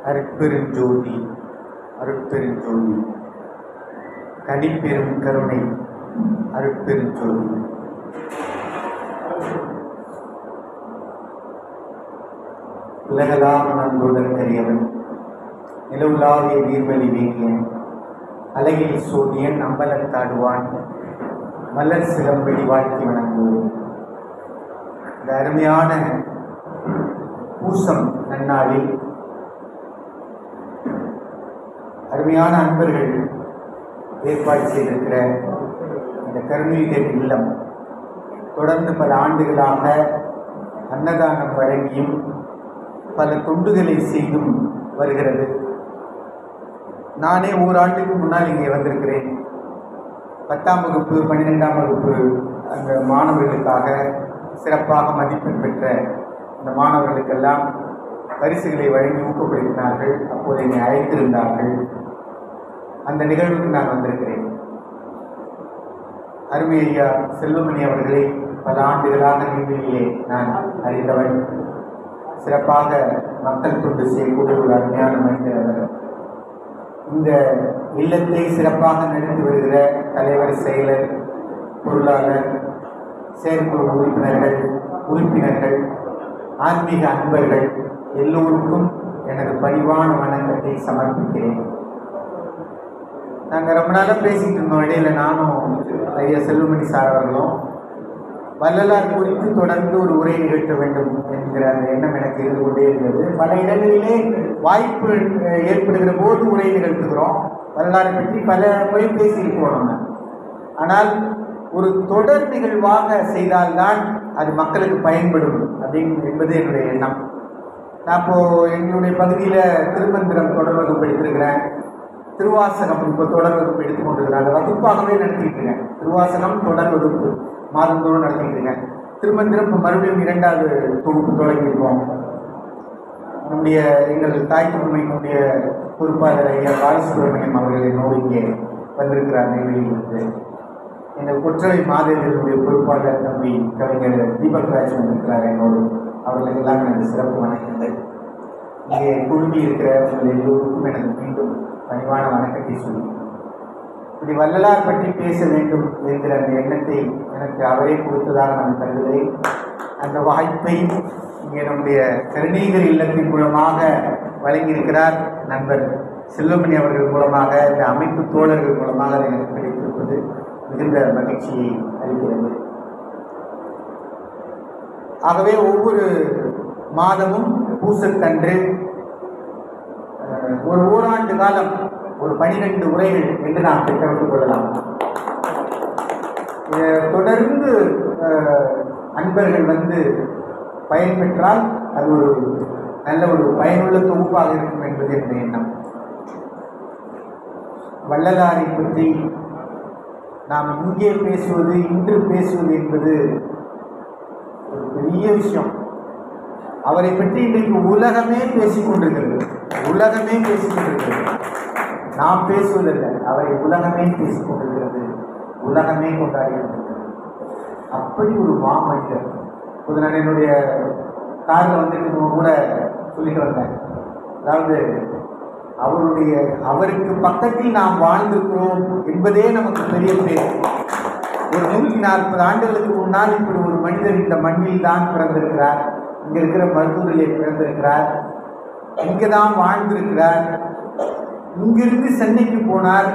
அருட்பெருஞ்சோதி அருட்பெருஞ்சோதி தனிப்பெரும் கருணை அருட்பெருஞ்சோதி. உலகலாம் நன்றுடற்கரியவன் நிலவுலாவிய நீர்வழி வேங்கியன் அழகில் சோதியன் அம்பலத்தாடுவான் மலர் சிலம்படி வாழ்த்தி வணங்குவோம். இந்த அருமையான பூசம் நன்னாளில் அருமையான அன்பர்கள் ஏற்பாடு செய்திருக்கிற இந்த கருணீகர் இல்லம் தொடர்ந்து பல ஆண்டுகளாக அன்னதானம் வழங்கியும் பல தொண்டுகளை செய்தும் வருகிறது. நானே ஓராண்டுக்கு முன்னால் இங்கே வந்திருக்கிறேன். 10ஆம் வகுப்பு 12ஆம் வகுப்பு அந்த மாணவர்களுக்காக சிறப்பாக மதிப்பெண் பெற்ற இந்த மாணவர்களுக்கெல்லாம் பரிசுகளை வழங்கி ஊக்கப்படுத்தினார்கள். அப்போது என்னை அழைத்திருந்தார்கள். அந்த நிகழ்வுக்கு நான் வந்திருக்கிறேன். அருமை ஐயா செல்வமணி அவர்களை பல ஆண்டுகளாக நெய்வேலியிலே நான் அறிந்தவன். சிறப்பாக மக்கள் தொண்டு செய்யக்கூடிய ஒரு அருமையான மனிதர் அவர். இந்த இல்லத்தை சிறப்பாக நடத்தி வருகிற தலைவர், செயலர், பொருளாளர், செயற்குழு உறுப்பினர்கள், ஆன்மீக அன்பர்கள் எல்லோருக்கும் எனது பணிவான வணக்கத்தை சமர்ப்பிக்கிறேன். நாங்கள் ரொம்ப நாளாக பேசிகிட்டு இருந்தோம். இடையில நானும் ஐயா செல்வமணி சார் அவர்களும் வள்ளலார் குறித்து தொடர்ந்து ஒரு உரை நிகழ்த்த வேண்டும் என்கிற அந்த எண்ணம் எனக்கு இருந்து கொண்டே இருந்தது. பல இடங்களிலே வாய்ப்பு ஏற்படுகிற போது உரை நிகழ்த்துகிறோம். வரலாறை பற்றி பல முறை பேசியிருக்கிறோம் நம்ம. ஆனால் ஒரு தொடர் நிகழ்வாக செய்தால்தான் அது மக்களுக்கு பயன்படும் என்பது என்னுடைய எண்ணம். நான் இப்போது எங்களுடைய பகுதியில் திருமந்திரம் தொடர் வகுப்பு எடுத்திருக்கிறேன். திருவாசகம் இப்போ தொடர் வகுப்பு எடுத்துக்கொண்டிருக்கிறேன். அந்த வகுப்பாகவே நடத்திட்டு இருக்கேன். திருவாசகம் தொடர் வகுப்பு மாதந்தோறும் நடத்திட்டு இருக்கேன். திருமந்திரம் இப்போ மறுபடியும் 2வது தொகுப்பு தொடங்கியிருக்கோம். நம்முடைய எங்கள் தாய் தமிழ்மையினுடைய பொறுப்பாளர் ஐயா பாலசுப்ரமணியம் அவர்கள் என்னோடு இங்கே வந்திருக்கிறார். நெய்வேலியிலிருந்து எங்கள் கொற்றவை மாதேவியருடைய பொறுப்பாளர் தம்பி கவிஞர் தீபக்ராஜ் வந்திருக்கிறார் என்னோடு. அவர்களுக்கெல்லாம் எனது சிறப்பு வணக்கங்கள். இங்கே குழுமி இருக்கிற உங்கள் எல்லோருக்கும் எனது மீண்டும் பணிவான வணக்கத்தை சொல்லி, இப்படி வள்ளலார் பற்றி பேச வேண்டும் என்கிற அந்த எண்ணத்தை எனக்கு அவரே கொடுத்ததாக நான் கருதுகிறேன். அந்த வாய்ப்பை இங்கே நம்முடைய கருணீகர் இல்லத்தின் மூலமாக வழங்கியிருக்கிறார் நண்பர் செல்வமணி அவர்கள் மூலமாக, இந்த அமைப்பு தோழர்கள் மூலமாக எனக்கு கிடைத்திருப்பது மிகுந்த மகிழ்ச்சியை அளிக்கிறது. ஆகவே ஒவ்வொரு மாதமும் பூசத்தன்று ஒரு ஓராண்டு காலம் ஒரு 12 உரைகள் என்று நாம் திட்டமிட்டுக் கொள்ளலாம். தொடர்ந்து அன்பர்கள் வந்து பயன்பெற்றால் அது ஒரு நல்ல ஒரு பயனுள்ள தொகுப்பாக இருக்கும் என்பது என்னுடைய எண்ணம். வள்ளலாரை பற்றி நாம் இங்கே பேசுவது, இன்று பேசுவது என்பது ஒரு பெரிய விஷயம். அவரை பற்றி இன்றைக்கு உலகமே பேசிக்கொண்டிருக்கிறது. உலகமே பேசிக்கொண்டிருக்கிறது. நாம் பேசுவதில்லை, அவரை உலகமே பேசிக்கொண்டிருக்கிறது, உலகமே கொண்டாடி கொண்டிருக்கிறது. அப்படி ஒரு மாமனிதர். இப்போது நான் என்னுடைய காரில் வந்துட்டு கூட சொல்லிட்டு வந்தேன். அதாவது அவருக்கு பக்கத்தில் நாம் வாழ்ந்திருக்கிறோம் என்பதே நமக்கு பெரிய பேர். ஒரு 140 ஆண்டுகளுக்கு முன்னால் இப்படி ஒரு மனிதர் இந்த மண்ணில் தான் பிறந்திருக்கிறார். இங்கே இருக்கிற மருத்துவரிலே பிறந்திருக்கிறார். இங்கே தான் வாழ்ந்திருக்கிறார். இங்கிருந்து சென்னைக்கு போனார்.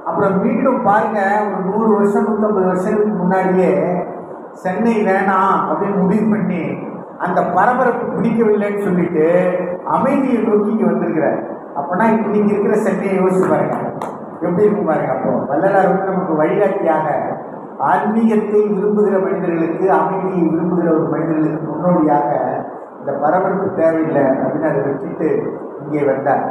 அப்புறம் மீண்டும் பாருங்க, ஒரு 100 வருஷம் 150 வருஷத்துக்கு முன்னாடியே சென்னை வேணாம் அப்படின்னு முடிவு பண்ணி அந்த பரபரப்பு பிடிக்கவில்லைன்னு சொல்லிட்டு அமைதியை நோக்கி இங்கே வந்திருக்கிறார். அப்போனா இன்னைக்கு இருக்கிற சென்னையை யோசிச்சு பாருங்க, எப்படி இருக்கும் பாருங்க. அப்போ வள்ளலார் வந்து நமக்கு வழிகாட்டியாக ஆன்மீகத்தை விரும்புகிற மனிதர்களுக்கு, அமைதியை விரும்புகிற ஒரு மனிதர்களுக்கு முன்னோடியாக இந்த பரபரப்பு தேவையில்லை அப்படின்னு அதை வச்சுட்டு இங்கே வந்தார்.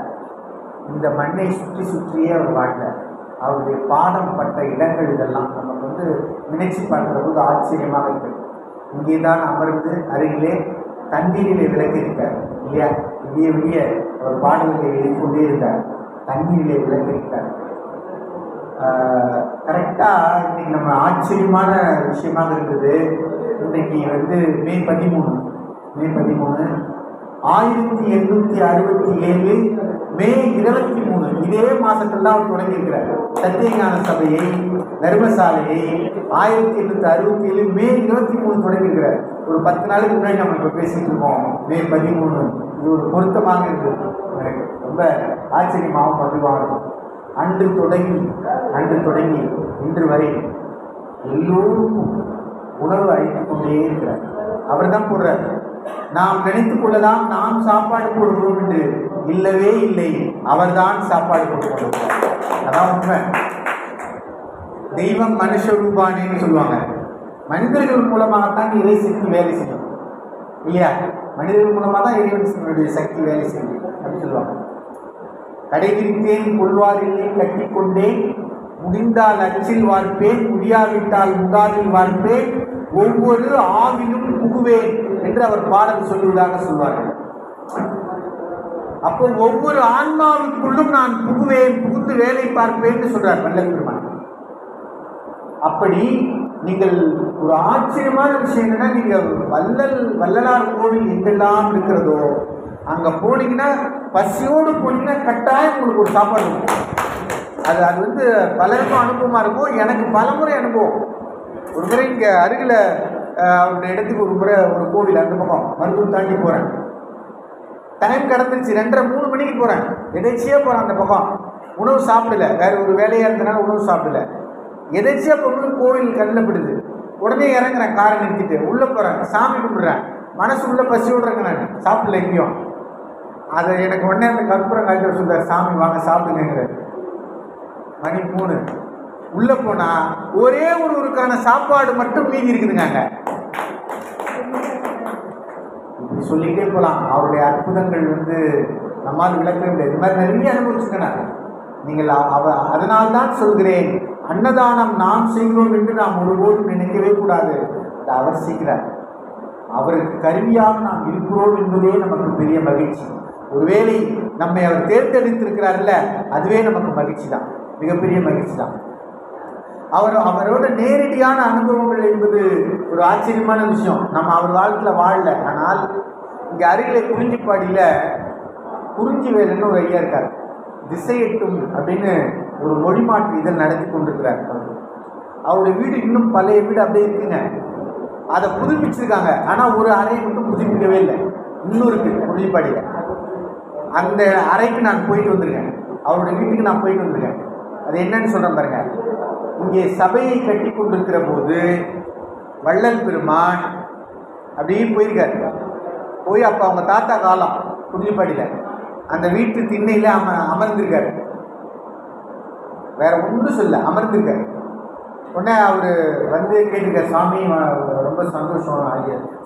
இந்த மண்ணை சுற்றி சுற்றியே அவர் வாழ்ந்தார். அவருடைய பாடம் பட்ட இடங்கள் இதெல்லாம் நமக்கு வந்து நினைச்சு பார்க்கிற போது ஆச்சரியமாக இருக்கு. இங்கே தான் அமர்ந்து அருகிலே தண்ணீரிலே விளக்கியிருக்கார் இல்லையா? விடிய விடிய அவர் பாடல்களை எழுதிக்கொண்டே இருந்தார். தண்ணீரிலே விளக்கியிருக்கார். கரெக்டாக இன்னைக்கு நம்ம ஆச்சரியமான விஷயமாக இருந்தது. இன்றைக்கு வந்து மே 13 1867 மே 23 இதே மாசத்துல தான் அவர் தொடங்கியிருக்கிறார். சத்தியஞான சபையை, தர்மசாலையை 1867 மே 23 தொடங்கியிருக்கிறார். ஒரு 10 நாளுக்கு முன்னாடி நம்ம இப்போ பேசிட்டு இருக்கோம், மே 13. இது ஒரு பொருத்தமாக இருந்தது, எனக்கு ரொம்ப ஆச்சரியமாகவும் மகிழ்வாகும். அன்று தொடங்கி இன்று வரை எல்லோருக்கும் உணவு அளித்துக் கொண்டே இருக்கிறார். அவர் தான் போடுறார். நாம் நினைத்துக் கொள்ளலாம் நாம் சாப்பாடு போடுகிறோம் என்று. இல்லவே இல்லை, அவர்தான் சாப்பாடு போட்டு கொண்டிருக்கிறார். அதான் உண்மை. தெய்வம் மனுஷ ரூபானேன்னு சொல்லுவாங்க. மனிதர்கள் மூலமாகத்தான் இறை சக்தி வேலை செய்யும் இல்லையா? மனிதர்கள் மூலமாக தான் இறைவனுடைய சக்தி வேலை செய்யும் அப்படின்னு சொல்லுவாங்க. கடைவிரித்தேன் கொள்வாரில்லை கட்டிக்கொண்டேன், முடிந்தால் அச்சில் வார்ப்பேன், முடியாவிட்டால் முகாவில் வார்ப்பேன், ஒவ்வொரு ஆவிலும் புகுவேன் என்று அவர் பாடல் சொல்லுவதாக சொல்வார்கள். அப்போ ஒவ்வொரு ஆன்மாவுக்குள்ளும் நான் புகுவேன், புகுந்து வேலை பார்ப்பேன் சொல்றார் வள்ளல் பெருமான். அப்படி நீங்கள் ஒரு ஆச்சரியமான விஷயம் என்னன்னா, நீங்க வள்ளலார் கோவில் எங்கெல்லாம் இருக்கிறதோ அங்க போனீங்கன்னா, பசியோடு போனீங்கன்னா கட்டாயம் உங்களுக்கு ஒரு சாப்பாடு இருக்கும். அது வந்து பலருக்கும் அனுபவமா இருக்கும். எனக்கு பலமுறை அனுபவம். ஒரு முறை இங்க அருகில் அவருடைய இடத்துக்கு ஒரு முறை ஒரு கோவில் அந்த பக்கம் மருத்துவம் தாண்டி போறேன். டைம் கடந்துருச்சு, 2:30 3 மணிக்கு போறேன். எதேச்சியா போறேன் அந்த பக்கம். உணவு சாப்பிடல, வேற ஒரு வேலையா இருந்தனால உணவு சாப்பிடல. எதேச்சியா பொண்ணு கோவில் கல்லப்படுது. உடனே இறங்குறேன், காரை நிறுத்திட்டு உள்ள போறேன், சாமி கும்பிடுறேன். மனசு உள்ள பசியோடு இருக்கேன், நான் சாப்பிடல எங்கேயும். அதை எனக்கு உடனே அந்த கற்பூரம் காய்ச்சல் சொல்றாரு, சாமி வாங்க சாப்பிடுங்கிற. மணி 3 உள்ள போனா ஒரே ஒருவருக்கான சாப்பாடு மட்டும் மீதி இருக்குதுங்க. இப்படி சொல்லிக்கிட்டே போகலாம். அவருடைய அற்புதங்கள் வந்து நம்மால் விளக்கவே முடியாது. இது மாதிரி நிறைய அனுபவிச்சுக்கணும் நீங்கள். அதனால்தான் சொல்கிறேன், அன்னதானம் நாம் செய்கிறோம் என்று நாம் ஒருபோதும் நினைக்கவே கூடாது. அவர் செய்கிறார். அவருக்கு கருவியாக நாம் இருக்கிறோம் என்பதே நமக்கு பெரிய மகிழ்ச்சி. ஒருவேளை நம்மை அவர் தேர்ந்தெடுத்திருக்கிறார்ல, அதுவே நமக்கு மகிழ்ச்சி தான், மிகப்பெரிய மகிழ்ச்சி தான். அவரோட நேரடியான அனுபவங்கள் என்பது ஒரு ஆச்சரியமான விஷயம். நம்ம அவர் வாழ்க்கையில் வாழல. ஆனால் இங்கே அருகில் குறிஞ்சிப்பாடியில் குறிஞ்சிவேலன்னு ஒரு ஐயா இருக்கார். திசையெட்டும் அப்படின்னு ஒரு மொழி மாற்று இதழ் நடத்தி கொண்டிருக்கிறார். அவருடைய வீடு இன்னும் பழைய வீடு அப்படியே இருக்குங்க. அதை புதுப்பிச்சிருக்காங்க. ஆனால் ஒரு அறையை மட்டும் புதுப்பிக்கவே இல்லை, இன்னும் இருக்கு குறிஞ்சிப்பாடியில். அந்த அறைக்கு நான் போயிட்டு வந்திருக்கேன், அவருடைய வீட்டுக்கு நான் போயிட்டு வந்திருக்கேன். அது என்னன்னு சொல்கிறேன் பாருங்க. இங்கே சபையை கட்டி கொண்டிருக்கிற போது வள்ளல் பெருமான் அப்படியே போயிருக்காரு. போய் அப்போ அவங்க தாத்தா காலம் குறிஞ்சிப்பாடியில் அந்த வீட்டு திண்ணையில் அமர்ந்திருக்காரு. வேற ஒன்றும் சொல்ல, அமர்ந்திருக்காரு. உடனே அவர் வந்து கேட்டிருக்கார், சாமி ரொம்ப சந்தோஷம்,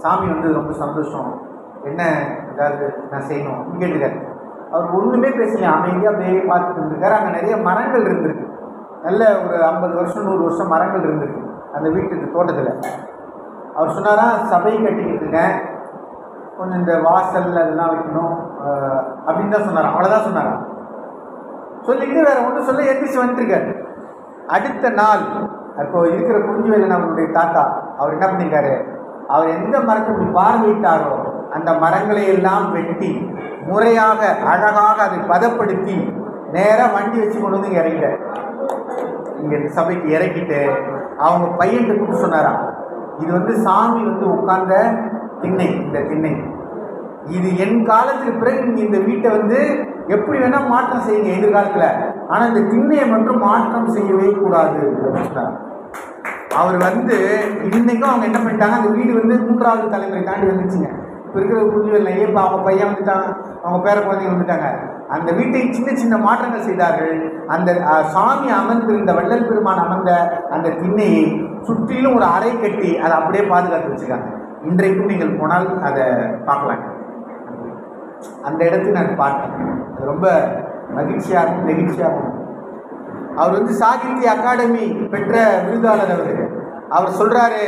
சாமி வந்து ரொம்ப சந்தோஷம், என்ன ஏதாவது நான் செய்யணும் கேட்டிருக்காரு. அவர் ஒன்றுமே பேசல, அமைதியாக அப்படியே பார்த்துட்டு இருந்திருக்காரு. அங்கே நிறைய மரங்கள் இருந்திருக்கு, நல்ல ஒரு 50 வருஷம் 100 வருஷம் மரங்கள் இருந்திருக்கு அந்த வீட்டுக்கு தோட்டத்தில். அவர் சொன்னாரா, சபை கட்டிக்கிட்டு இருக்கேன், கொஞ்சம் இந்த வாசல் அதெல்லாம் வைக்கணும் அப்படின்னு தான் சொன்னார். அவ்வளோதான் சொன்னாரா. சொல்லிட்டு வேற ஒன்றும் சொல்ல எந்திரிச்சு வந்துருக்காரு. அடுத்த நாள் இப்போ இருக்கிற குறிஞ்சிவேலன் அவருடைய தாத்தா அவர் என்ன பண்ணியிருக்காரு, அவர் எந்த மரத்தை இப்படி பார்வையிட்டாரோ அந்த மரங்களை எல்லாம் வெட்டி முறையாக அழகாக அதை பதப்படுத்தி நேராக வண்டி வச்சு கொண்டு வந்து இறங்கிட்டார். இங்கே இந்த சபைக்கு இறக்கிட்டு அவங்க பையன்கிட்ட கூப்பிட்டு சொன்னாராம், இது வந்து சாமி வந்து உட்கார்ந்த திண்ணை, இந்த திண்ணை இது என் காலத்துக்கு பிறகு நீங்கள் இந்த வீட்டை வந்து எப்படி வேணால் மாற்றம் செய்யுங்க எதிர்காலத்தில், ஆனால் இந்த திண்ணையை மட்டும் மாற்றம் செய்யவே கூடாது அப்படின்னு சொன்னார். அவர் வந்து இன்னைக்கும் அவங்க என்ன பண்ணிட்டாங்க, அந்த வீடு வந்து 3வது தலைமுறை தாண்டி வந்துச்சுங்க. இப்போ இருக்கிற குறிஞ்சிவேலன் இப்போ அவங்க பையன் வந்துட்டாங்க, அவங்க பேர குழந்தைங்க வந்துட்டாங்க. அந்த வீட்டை சின்ன சின்ன மாற்றங்கள் செய்தார்கள். அந்த சாமி அமர்ந்திருந்த வள்ளல் பெருமான் அமர்ந்த அந்த திண்ணையை சுற்றிலும் ஒரு அறை கட்டி அதை அப்படியே பாதுகாத்து வச்சுருக்காங்க. இன்றைக்கும் நீங்கள் போனால் அதை பார்க்கலாம். அந்த இடத்துக்கு நான் பார்த்தேன், அது ரொம்ப மகிழ்ச்சியாகவும் நெகிழ்ச்சியாகவும். அவர் வந்து சாகித்ய அகாடமி பெற்ற விருதாளர். அவர் சொல்றாரு,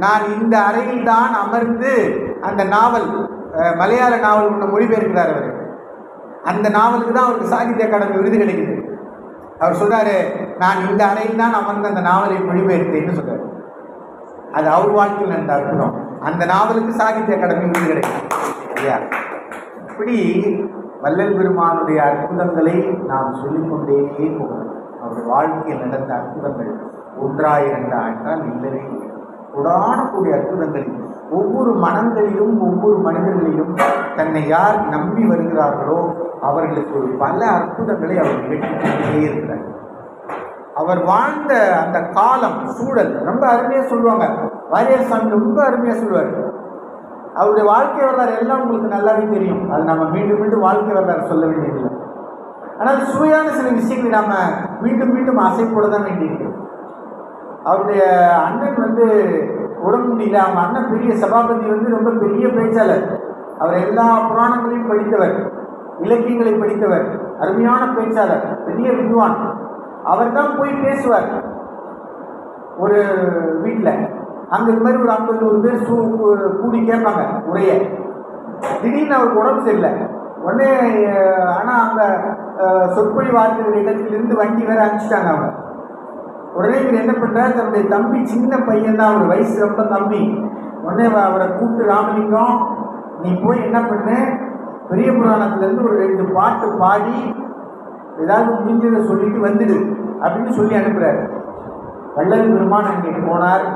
நான் இந்த அறையில் தான் அமர்ந்து அந்த நாவல், மலையாள நாவல் ஒன்று மொழிபெயர்க்கிறார் அவர். அந்த நாவலுக்கு தான் அவருக்கு சாகித்ய அகாடமி விருது கிடைக்குது. அவர் சொல்றாரு, நான் இந்த அறையில் தான் அமர்ந்து அந்த நாவலை மொழிபெயர்த்தேன்னு சொல்றாரு. அது அவர் வாழ்க்கையில் நடந்த அற்புதம். அந்த நாவலுக்கு சாகித்ய அகாடமி விருது கிடைக்கும் இல்லையா? இப்படி வள்ளல் பெருமானுடைய அற்புதங்களை நாம் சொல்லிக்கொண்டே போகணும். அவருடைய வாழ்க்கையில் நடந்த அற்புதங்கள் ஒன்றா இரண்டா என்றால் இல்லவே இல்லை. கூடானக்கூடிய அற்புதங்கள் ஒவ்வொரு மனங்களிலும் ஒவ்வொரு மனிதர்களிலும் தன்னை யார் நம்பி வருகிறார்களோ அவர்களுக்கு ஒரு பல அற்புதங்களை அவர் நிகழ்த்திக்கொண்டே இருக்கிறார். அவர் வாழ்ந்த அந்த காலம் சூழல் ரொம்ப அருமையாக சொல்லுவாங்க. வாரியார் சாமி ரொம்ப அருமையாக சொல்லுவார். அவருடைய வாழ்க்கை வரலாறு எல்லாம் உங்களுக்கு நல்லாவே தெரியும். அது நம்ம மீண்டும் மீண்டும் வாழ்க்கை வரலாறு சொல்ல வேண்டியதில்லை. ஆனால் சுவையான சில விஷயங்களை நாம் மீண்டும் மீண்டும் ஆசைப்பட தான் வேண்டியிருக்கு. அவருடைய அண்ணன் உடம்பு முடியல. அவங்க அண்ணன் பெரிய சபாபதி ரொம்ப பெரிய பேச்சாளர். அவர் எல்லா புராணங்களையும் படித்தவர், இலக்கியங்களை படித்தவர், அருமையான பேச்சாளர், பெரிய வித்வான். அவர் தான் போய் பேசுவார் ஒரு வீட்டில். அங்கே இது மாதிரி ஒரு 50-100 பேர் கூடி கேட்பாங்க உரைய. திடீர்னு அவருக்கு உடம்பு சரியில்லை. உடனே ஆனால் அங்கே சொற்பொழி வார்த்தைகள் இடத்திலிருந்து வண்டி வேற அனுப்பிச்சிட்டாங்க அவங்க. உடனே இவர் என்ன பண்ணுறாரு, தன்னுடைய தம்பி சின்ன பையன் தான், அவர் வயசு ரொம்ப கம்மி. உடனே அவரை கூப்பிட்டு, ராமலிங்கம் நீ போய் என்ன பண்ணு, பெரிய புராணத்துலேருந்து ஒரு 2 பாட்டு பாடி ஏதாவது முடிஞ்சதை சொல்லிட்டு வந்துடு அப்படின்னு சொல்லி அனுப்புகிறார். வள்ளல் பெருமான் அங்கே போனார்.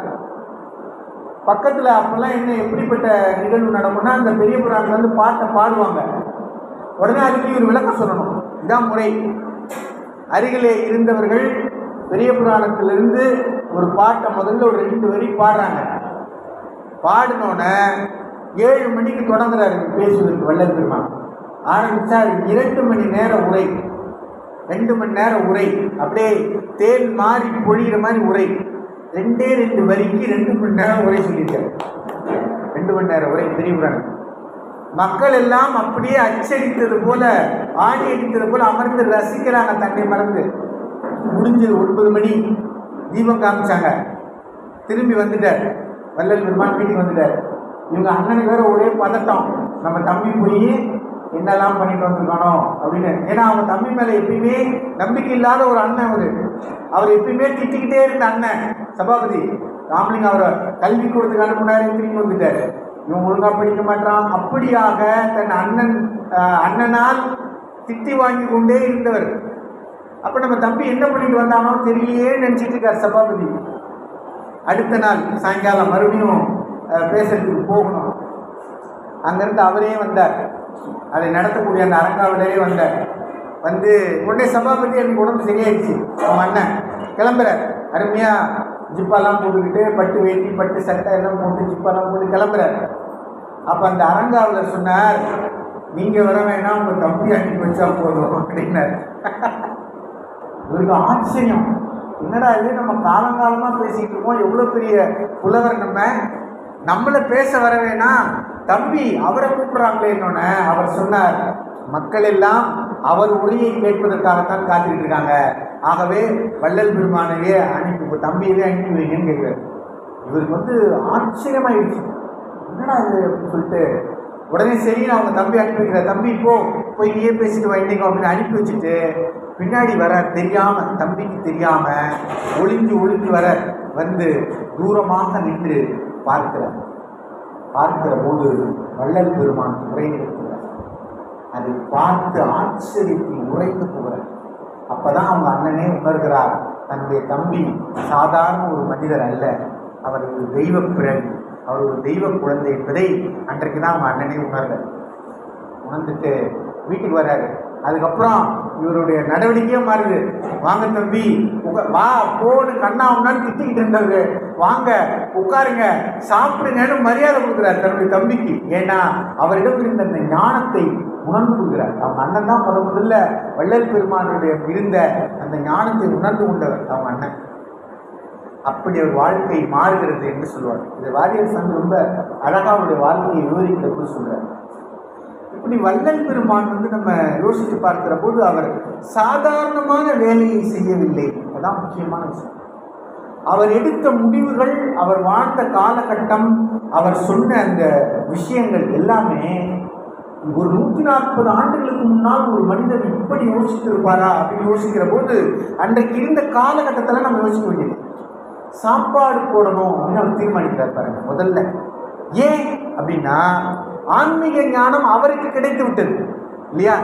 பக்கத்தில் அப்போல்லாம் என்ன எப்படிப்பட்ட நிகழ்வு நடக்கும்னா, அந்த பெரிய புராணத்துலேருந்து பாட்டை பாடுவாங்க. உடனே அதுக்கு ஒரு விளக்கம் சொல்லணும். இதான் முறை. அருகிலே இருந்தவர்கள் பெரிய புராணத்திலிருந்து ஒரு பாட்டை முதல்ல ஒரு 2 வரி பாடுறாங்க. பாடினோன்னே 7 மணிக்கு தொடங்குறாரு பேசுவதற்கு வள்ளல் பெருமான். ஆரம்பித்தா 2 மணி நேர உரை, 2 மணி நேர உரை, அப்படியே தேன் மாறி பொழிகிற மாதிரி உரை. 2 வரிக்கு 2 மணி நேரம் உரை சொல்லியிருக்காரு. 2 மணி நேர உரை பெரிய புராணம். மக்கள் எல்லாம் அப்படியே அச்சடித்தது போல, ஆடி அடித்தது போல அமர்ந்து ரசிக்கிறாங்க தன்னை மறந்து. முடிஞ்சது 9 மணி, தீபம் காமிச்சாங்க. திரும்பி வந்துட்டார் வள்ளல் பெருமான், வீட்டுக்கு வந்துட்டார். இவங்க அண்ணனுக்கு வேற ஒரே பதட்டம், நம்ம தம்பி போய் என்னெல்லாம் பண்ணிட்டு வந்துருக்கானோ அப்படின்னு. ஏன்னா அவங்க தம்பி மேலே எப்பயுமே நம்பிக்கை இல்லாத ஒரு அண்ணன் அவர் எப்பயுமே திட்டிக்கிட்டே இருந்த அண்ணன் சபாபதி. ராமலிங்கம் அவரை கல்வி கொடுத்துக்கு அனுப்புனாரு, திரும்பி வந்துட்டார். இவன் ஒழுங்கா படிக்க மாட்டான். அப்படியாக தன் அண்ணனால் திட்டி வாங்கி கொண்டே இருந்தவர். அப்போ நம்ம தம்பி என்ன பண்ணிட்டு வந்தானோ தெரியலையே நினச்சிட்டு இருக்கார் சபாபதி. அடுத்த நாள் சாயங்காலம் மறுபடியும் பேசுறதுக்கு போகணும். அங்கேருந்து அவரே வந்தார், அதை நடத்தக்கூடிய அந்த அரங்காவிலேயே வந்தார். உடனே சபாபதி எனக்கு உடம்பு சரியாயிடுச்சு. அவன் அண்ணன் கிளம்புறார். அருமையாக ஜிப்பாலாம் போட்டுக்கிட்டு, பட்டு வேட்டி பட்டு சட்டை எல்லாம் போட்டு ஜிப்பாலாம் போட்டு கிளம்புறார். அப்போ அந்த அரங்காவில் சொன்னார், நீங்கள் வர வேணாம், உங்கள் தம்பி அனுப்பி வச்சா போதும் அப்படின்னார். இவருக்கு ஆச்சரியம், என்னடா இது, நம்ம காலங்காலமாக பேசிக்கிட்டு இருக்கோம், எவ்வளோ பெரிய புலவர், நம்மளை பேச வர வேணாம், தம்பி அவரை கூப்பிட்றாங்களே. என்னொன்னு அவர் சொன்னார், மக்கள் எல்லாம் அவர் உரையை கேட்பதற்காகத்தான் காத்துக்கிட்டு இருக்காங்க. ஆகவே வள்ளல் பெருமானையே அனுப்பி, தம்பியவே அனுப்பி வைங்கன்னு கேட்குறாரு. இவருக்கு ஆச்சரியமாயிடுச்சு, என்னடா இது அப்படின்னு சொல்லிட்டு உடனே சரி நான் அவங்க தம்பி அனுப்பி வைக்கிறேன், தம்பி போய் நீயே பேசிட்டு வைண்டிங்க அப்படின்னு அனுப்பி வச்சுட்டு பின்னாடி வர தெரியாமல், தம்பிக்கு தெரியாமல் ஒளிஞ்சு வர தூரமாக நின்று பார்க்கிற போது வள்ளல் பெருமான் உரை நிறுத்துகிறார். அதை பார்த்து ஆச்சரியத்தில் உரைத்து போகிறார். அப்பதான் அவங்க அண்ணனே உணர்கிறார், தன்னுடைய தம்பி சாதாரண ஒரு மனிதர் அல்ல, அவர் ஒரு தெய்வ பிறகு, அவர் ஒரு தெய்வ குழந்தை என்பதை அன்றைக்கு தான் அவங்க அண்ணனே உணர்ந்துட்டு வீட்டுக்கு வர்றாரு. அதுக்கப்புறம் இவருடைய நடவடிக்கையே மாறுது. வாங்க தம்பி, வா போன்னு கண்ணா உன்னான்னு திட்டிக்கிட்டு இருந்தவரு, வாங்க உட்காருங்க சாப்பிடுங்கன்னு மரியாதை கொடுக்குறாரு தன்னுடைய தம்பிக்கு. ஏன்னா அவரிடம் இருந்த அந்த ஞானத்தை உணர்ந்து கொடுக்குறார். அவங்க அண்ணன் தான் முதல்ல வள்ளல் பெருமானுடைய இருந்த அந்த ஞானத்தை உணர்ந்து கொண்டவர் அவங்க அண்ணன். அப்படி ஒரு வாழ்க்கை மாறுகிறது என்று சொல்லுவார். இது வாரியார் சாமி ரொம்ப அழகா அவருடைய வாழ்க்கையை விவரிக்கிறப்ப சொல்றார். இப்படி வள்ளல் பெருமான் நம்ம யோசித்து பார்க்கிற போது அவர் சாதாரணமான வேலையை செய்யவில்லை. அதான் முக்கியமான விஷயம். அவர் எடுத்த முடிவுகள், அவர் வாழ்ந்த காலகட்டம், அவர் சொன்ன அந்த விஷயங்கள் எல்லாமே ஒரு 140 ஆண்டுகளுக்கு முன்னால் ஒரு மனிதர் இப்படி யோசித்திருப்பாரா அப்படின்னு யோசிக்கிற போது அன்றைக்கு இருந்த காலகட்டத்தில் நம்ம யோசிக்க வேண்டியது. சாப்பாடு போடணும் அப்படின்னு அவர் தீர்மானிக்கிறார் பாருங்க முதல்ல. ஏன் அப்படின்னா ஆன்மீக ஞானம் அவருக்கு கிடைத்து விட்டது இல்லையா?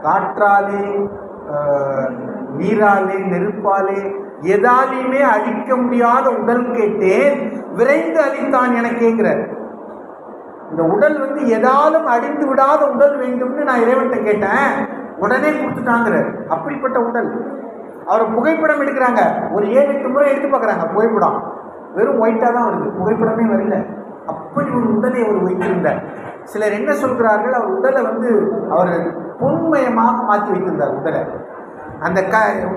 காற்றாலே, நீராலே, நெருப்பாலே, எதாலையுமே அழிக்க முடியாத உடல் கேட்டேன், விரைந்து அழித்தான் என கேட்கிறார். இந்த உடல் எதாலும் அழிந்து விடாத உடல் வேண்டும்னு நான் இறைவன்கிட்ட கேட்டேன், உடனே கொடுத்துட்டாங்கிறார். அப்படிப்பட்ட உடல். அவரை புகைப்படம் எடுக்கிறாங்க, ஒரு 7-8 முறை எடுத்து பார்க்குறாங்க. புகைப்படம் வெறும் ஒயிட்டாக தான் வருது, புகைப்படமே வரல. அப்படி ஒரு உடலை அவர் வைத்திருந்தார். சிலர் என்ன சொல்கிறார்கள், அவர் உடலை அவர் பொன்மயமாக மாற்றி வைத்திருந்தார் உடலை. அந்த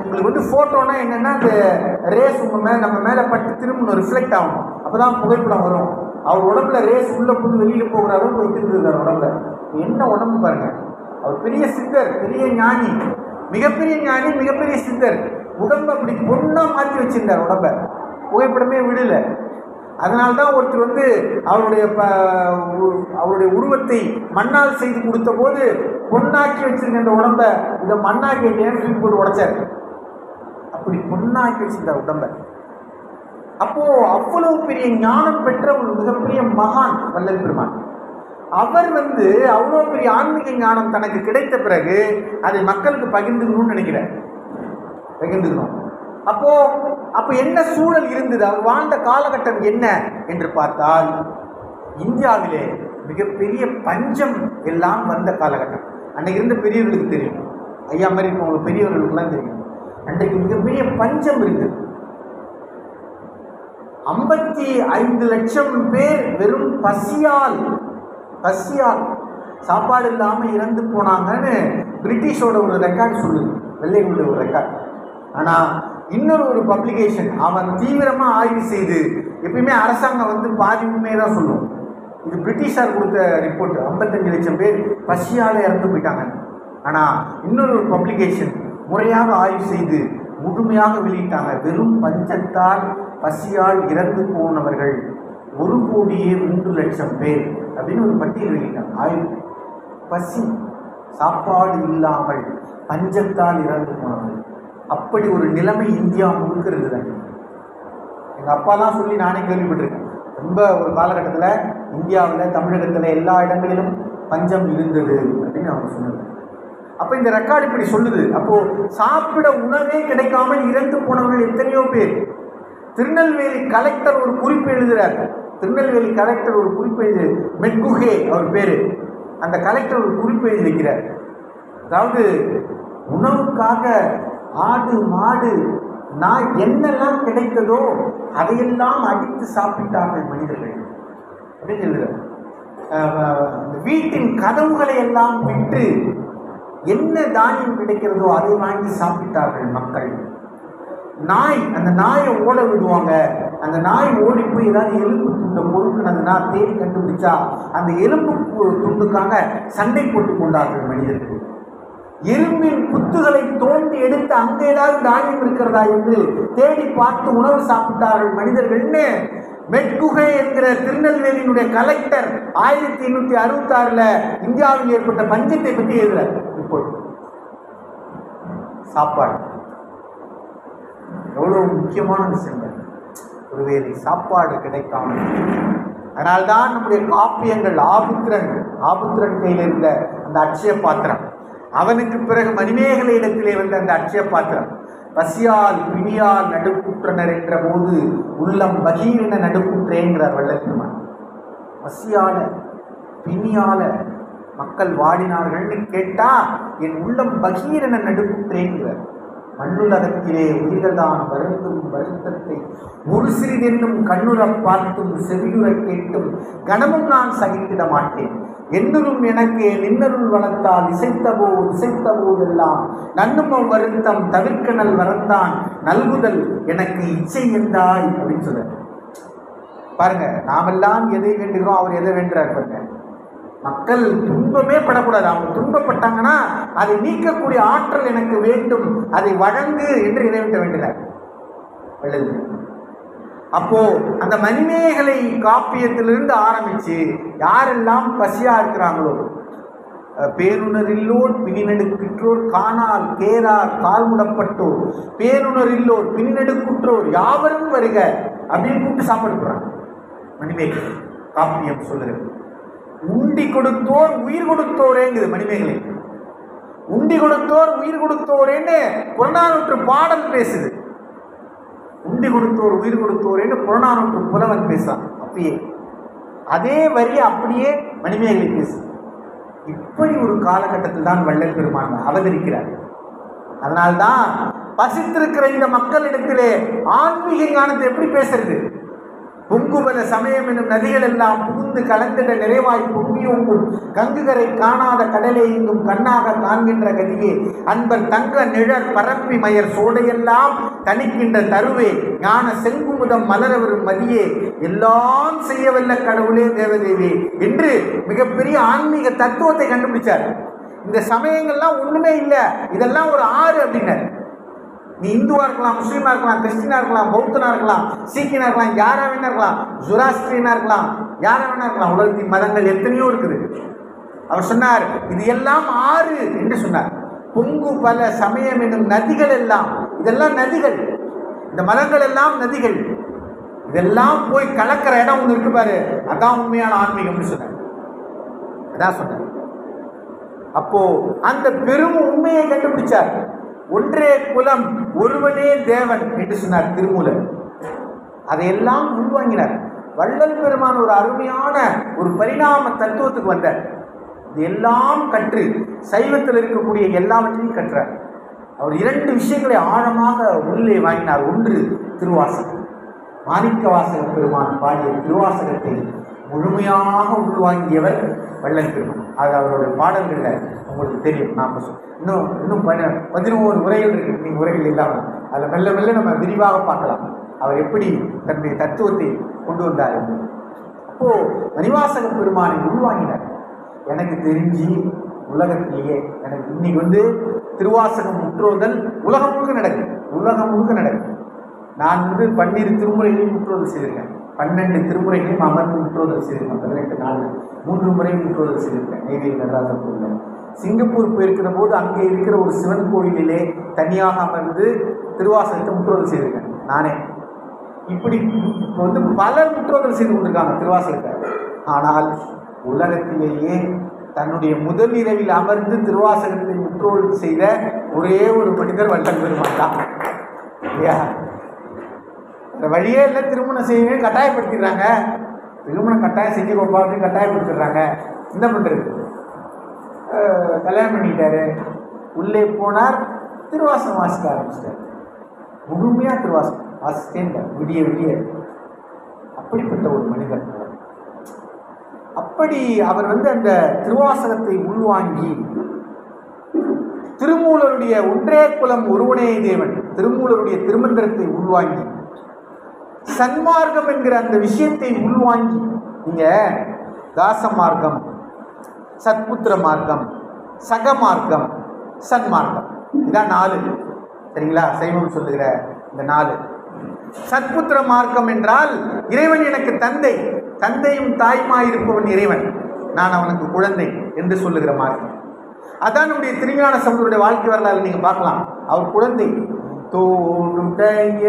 உங்களுக்கு ஃபோட்டோனா என்னென்னா, அந்த ரேஸ் நம்ம மேலே பட்டு திரும்ப ரிஃப்ளெக்ட் ஆகும், அப்போ தான் புகைப்படம் வரும். அவர் உடம்புல ரேஸ் உள்ள புது வெளியில் போகிற அளவுக்கு வைத்திருந்தார் உடம்புல. என்ன உடம்பு பாருங்க! அவர் பெரிய சித்தர், பெரிய ஞானி, மிகப்பெரிய ஞானி, மிகப்பெரிய சித்தர். உடம்பை அப்படி பொண்ணா மாற்றி வச்சிருந்தார் உடம்பை, புகைப்படமே விடல. அதனால்தான் ஒருத்தர் அவருடைய உருவத்தை மண்ணால் செய்து கொடுத்த போது பொன்னாக்கி வச்சிருந்த அந்த உடம்பை இதை மண்ணாக்கி தூக்கி போட்டு உடைச்சார். அப்படி பொன்னாக்கி வச்சிருந்தார் உடம்பை. அப்போ அவ்வளவு பெரிய ஞானம் பெற்ற ஒரு மிகப்பெரிய மகான் வள்ளல் பெருமான். அவர் அவ்வளோ பெரிய ஆன்மீக ஞானம் தனக்கு கிடைத்த பிறகு அதை மக்களுக்கு பகிர்ந்துக்கணும்னு நினைக்கிறார். பகிர்ந்துக்கணும். அப்போ என்ன சூழல் இருந்தது, அவர் வாழ்ந்த காலகட்டம் என்ன என்று பார்த்தால், இந்தியாவிலே மிகப்பெரிய பஞ்சம் எல்லாம் வந்த காலகட்டம். அன்னைக்கு இருந்த பெரியவர்களுக்கு தெரியும், ஐயா மாதிரி இருக்கவங்களுக்கு பெரியவர்களுக்கெல்லாம் தெரியும். அன்றைக்கு மிகப்பெரிய பஞ்சம் இருந்தது. 55 லட்சம் பேர் வெறும் பசியால் சாப்பாடு இல்லாமல் இறந்து போனாங்கன்னு பிரிட்டிஷோட ஒரு ரெக்கார்டு சொல்லுது, வெள்ளைகளுடைய ஒரு ரெக்கார்டு. ஆனால் இன்னொரு பப்ளிகேஷன் அவன் தீவிரமாக ஆய்வு செய்து, எப்பயுமே அரசாங்கம் பாதி உண்மையை தான் சொல்லும். இது பிரிட்டிஷார் கொடுத்த ரிப்போர்ட், 55 லட்சம் பேர் பசியால் இறந்து போயிட்டாங்க. ஆனால் இன்னொரு பப்ளிகேஷன் முறையாக ஆய்வு செய்து முழுமையாக வெளியிட்டாங்க. வெறும் பஞ்சத்தால் பசியால் இறந்து போனவர்கள் 1,03,00,000 பேர் அப்படின்னு ஒரு பட்டியல் வெளியிட்டாங்க. ஆய்வு. பசி, சாப்பாடு இல்லாமல் பஞ்சத்தால் இறந்து போனவர்கள். அப்படி ஒரு நிலைமை இந்தியா முழுக்க இருந்தது. எங்கள் அப்பா தான் சொல்லி நானே கேள்விப்பட்டிருக்கேன். ரொம்ப ஒரு காலகட்டத்தில் இந்தியாவில், தமிழகத்தில் எல்லா இடங்களிலும் பஞ்சம் இருந்தது அப்படின்னு அவங்க சொன்னாங்க. அப்போ இந்த ரெக்கார்டு இப்படி சொல்லுது. அப்போது சாப்பிட உணவே கிடைக்காமல் இறந்து போனவர்கள் எத்தனையோ பேர். திருநெல்வேலி கலெக்டர் ஒரு குறிப்பு எழுதுகிறார். திருநெல்வேலி கலெக்டர் ஒரு குறிப்பு எழுது, மெட்குஹே அவர் பேர். அந்த கலெக்டர் ஒரு குறிப்பு எழுதி வைக்கிறார். அதாவது உணவுக்காக ஆடு, மாடு, நாய் என்னெல்லாம் கிடைத்ததோ அதையெல்லாம் அடித்து சாப்பிட்டார்கள் மனிதர்கள் அப்படின்னு எழுதுகிறார். வீட்டின் கதவுகளை எல்லாம் விட்டு என்ன தானியம் கிடைக்கிறதோ அதை வாங்கி சாப்பிட்டார்கள் மக்கள். நாய், அந்த நாயை ஓட விடுவாங்க. அந்த நாய் ஓடி போய் ஏதாவது எலும்பு துண்டை பொறுக்குனதுன்னா தேடி கண்டுபிடிச்சா அந்த எலும்பு துண்டுக்காக சண்டை போட்டு கொண்டார்கள் மனிதர்கள். எறும்பின் புத்துகளை தோண்டி எடுத்து அங்கே ஏதாவது தானியம் இருக்கிறதா என்று தேடி பார்த்து உணவு சாப்பிட்டார்கள் மனிதர்கள்னு மெட்குஹே என்கிற திருநெல்வேலியினுடைய கலெக்டர் 1866 இந்தியாவில் ஏற்பட்ட பஞ்சத்தை பற்றி எழுதுறார். இப்போ சாப்பாடு எவ்வளவு முக்கியமான விஷயங்கள். ஒருவேளை சாப்பாடு கிடைக்காமல், அதனால்தான் நம்முடைய காப்பியங்கள், ஆபுத்திரன் கையில் இருந்த அந்த அட்சய பாத்திரம், அவனுக்கு பிறகு மணிமேகலை இடத்திலே வந்த அந்த அட்சய பாத்திரம், பசியால் பிணியால் நடுக்குற்றனர் என்ற போது உள்ளம் பகீரென நடுக்குற்றேங்கிறார் வள்ளல் பெருமான். பசியால பிணியால மக்கள் வாடினார்கள்னு கேட்டா என் உள்ளம் பகீரென நடுக்குற்றேங்கிறார். மண்ணுலகத்திலே உயிர்கள் தான் வருந்தும் வருத்தத்தை ஒரு சிறிதென்னும் கண்ணுற பார்த்தும் செவியுற கேட்டும் கனமும் நான் சகித்திட மாட்டேன். என்னும் எனக்கு நின்னருள் வளர்த்தால் இசைத்த போதெல்லாம் நன்னும் வருத்தம் தவிர்க்கணல் வரந்தான் நல்குதல் எனக்கு இச்சை என்றாய் அப்படின்னு சொல்ற. பாருங்க, நாமெல்லாம் எதை வேண்டுகிறோம், அவர் எதை வேண்டுறார் பாருங்க. மக்கள் துன்பமே படக்கூடாது. அவங்க துன்பப்பட்டாங்கன்னா அதை நீக்கக்கூடிய ஆற்றல் எனக்கு வேண்டும், அதை வழங்கு என்று இறைவன்ட்ட வேண்டுகிறார். அப்போ அந்த மணிமேகலை காப்பியத்திலிருந்து ஆரம்பிச்சு யாரெல்லாம் பசியா இருக்கிறாங்களோ, பேருணரில்லோர் பிணிநெடுக்கிற்றோர் காணால் கேரார் கால்முடப்பட்டோர் பேருணரில்லோர் பிணிநெடுக்குற்றோர் யாவரும் வருக அப்படின்னு கூப்பிட்டு சாப்பாடு போறாங்க. மணிமேகலை காப்பியம் சொல்லுறது. உண்டி கொடுத்தோர் உயிர் கொடுத்தோரேங்குது மணிமேகலை. உண்டி கொடுத்தோர் உயிர் கொடுத்தோரேன்னு புறநானூற்று பாடல் பேசுது. உண்டி கொடுத்தோர் உயிர் கொடுத்தோரேன்னு புறநானூற்று புலவன் பேசுறான். அப்பயே அதே வரி அப்படியே மணிமேகலை பேசு. இப்படி ஒரு காலகட்டத்தில் தான் வள்ளல் பெருமான் அவதரிக்கிறார். அதனால்தான் பசித்திருக்கிற இந்த மக்களிடத்திலே ஆன்மீக ஞானத்தை எப்படி பேசுறது? பொங்குபல சமயம் என்னும் நதிகள் எல்லாம் புகுந்து கலந்திட நிறைவாய் பொங்கியோங்கும் கங்குகரை காணாத கடலை எங்கும் கண்ணாக காண்கின்ற கதியே அன்பர் தங்க நிழற் பரப்பி மயர் சோடையெல்லாம் தணிக்கின்ற தருவே ஞான செங்குமுதம் மலரவரும் மதியே எல்லாம் செய்யவல்ல கடவுளே தேவதேவே என்று மிகப்பெரிய ஆன்மீக தத்துவத்தை கண்டுபிடிச்சார். இந்த சமயங்கள்லாம் ஒண்ணுமே இல்லை, இதெல்லாம் ஒரு ஆறு அப்படின்னாரு. நீ இந்துவா இருக்கலாம், முஸ்லீமா இருக்கலாம், கிறிஸ்டினா இருக்கலாம், பௌத்தனா இருக்கலாம், சீக்கியனா இருக்கலாம், யாரா வேணா இருக்கலாம், ஜுராஸ்ட்ரியனா இருக்கலாம், யாரா வேணா இருக்கலாம். உலகத்தின் மதங்கள் எத்தனையோ இருக்குது. அவர் சொன்னார் இது எல்லாம் ஆறு என்று சொன்னார். பொங்கு பல சமயம் என்னும் நதிகள் எல்லாம், இதெல்லாம் நதிகள், இந்த மதங்கள் எல்லாம் நதிகள், இதெல்லாம் போய் கலக்கிற இடம் ஒன்று இருக்கு பாரு, அதான் உண்மையான ஆன்மீகம்னு சொன்னார். அதான் சொன்னார். அப்போ அந்த பெரும் உண்மையை கண்டுபிடிச்சார். ஒன்றே குலம் ஒருவனே தேவன் என்று சொன்னார் திருமூலர். அதையெல்லாம் உள்வாங்கினார். வள்ளல் பெருமான் ஒரு அருமையான ஒரு பரிணாம தத்துவத்துக்கு வந்தார். இது எல்லாம் கற்று சைவத்தில் இருக்கக்கூடிய எல்லாவற்றையும் கற்றார். அவர் இரண்டு விஷயங்களை ஆழமாக உள்ளே வாங்கினார். ஒன்று திருவாசகம். மாணிக்க வாசக பெருமான் பாடிய திருவாசகத்தை முழுமையாக உள்வாங்கியவர் வள்ளல் பெருமான். அது அவருடைய பாடல்களில் உங்களுக்கு தெரியும். நாம் இன்னும் 11 உரைகள் இருக்கு, நீங்கள் உரைகள் இல்லாமல் அதில் மெல்ல மெல்ல நம்ம விரிவாக பார்க்கலாம் அவர் எப்படி தன்னுடைய தத்துவத்தை கொண்டு வந்தார் என்று. அப்போது மணிவாசக பெருமானை உள்வாங்கினார். எனக்கு தெரிஞ்சு உலகத்திலேயே எனக்கு இன்னைக்கு திருவாசகம் முற்றோதல் உலகம் முழுக்க நடக்குது. நான் 12 திருமுறைகளையும் முற்றோதல் செய்திருக்கேன். 12 திருமுறைகளையும் அமர்ந்து முற்றோதல் செய்திருக்கேன். 18 நாளில் 3 முறையும் முற்றோதல் செய்திருக்கேன். நெய்வேலி நடராஜர் கோயிலில். சிங்கப்பூர் போயிருக்கிற போது அங்கே இருக்கிற ஒரு சிவன் கோயிலிலே தனியாக அமர்ந்து திருவாசகத்தை முற்றோதல் செய்திருக்கேன் நானே. இப்படி பலர் முற்றோதல் செய்து கொண்டிருக்காங்க திருவாசகத்தை. ஆனால் உலகத்திலேயே தன்னுடைய முதல் இரவில் அமர்ந்து திருவாசகத்தை முற்றோதல் செய்த ஒரே ஒரு மனிதர் வள்ளல் பெருமான் தான். இல்லையா? இந்த வழியே இல்லை, திருமணம் செய்ய கட்டாயப்படுத்திடுறாங்க. திருமணம் கட்டாயம் செஞ்சு கொடுப்பாங்க, கட்டாயப்படுத்திடுறாங்க. என்ன பண்ணுறது? கல்யாணம் பண்ணிக்கிட்டாரு, உள்ளே போனார், திருவாசகம் வாசிக்க ஆரம்பிச்சிட்டார். முழுமையாக திருவாசகம் வாசித்தேன் விடிய விடிய. அப்படிப்பட்ட ஒரு மனிதர். அப்படி அவர் அந்த திருவாசகத்தை உள்வாங்கி திருமூலருடைய ஒன்றே குலம் ஒருவனே தேவன் திருமூலருடைய திருமந்திரத்தை உள்வாங்கி சன்மார்க்கம் என்கிற அந்த விஷயத்தை உள்வாங்கி, நீங்க தாச மார்க்கம், சத்புத்திர மார்க்கம், சக மார்க்கம், சன்மார்க்கம், இதான் 4. சரிங்களா? சைவம் சொல்லுகிற இந்த 4. சத்புத்திர மார்க்கம் என்றால் இறைவன் எனக்கு தந்தை, தந்தையும் தாய்மாயிருப்பவன் இறைவன், நான் அவனுக்கு குழந்தை என்று சொல்லுகிற மார்க்கம். அதான் நம்முடைய திருஞான சம்பந்தருடைய வாழ்க்கை வரலாறு நீங்க பார்க்கலாம். அவர் குழந்தை. தோளுடைய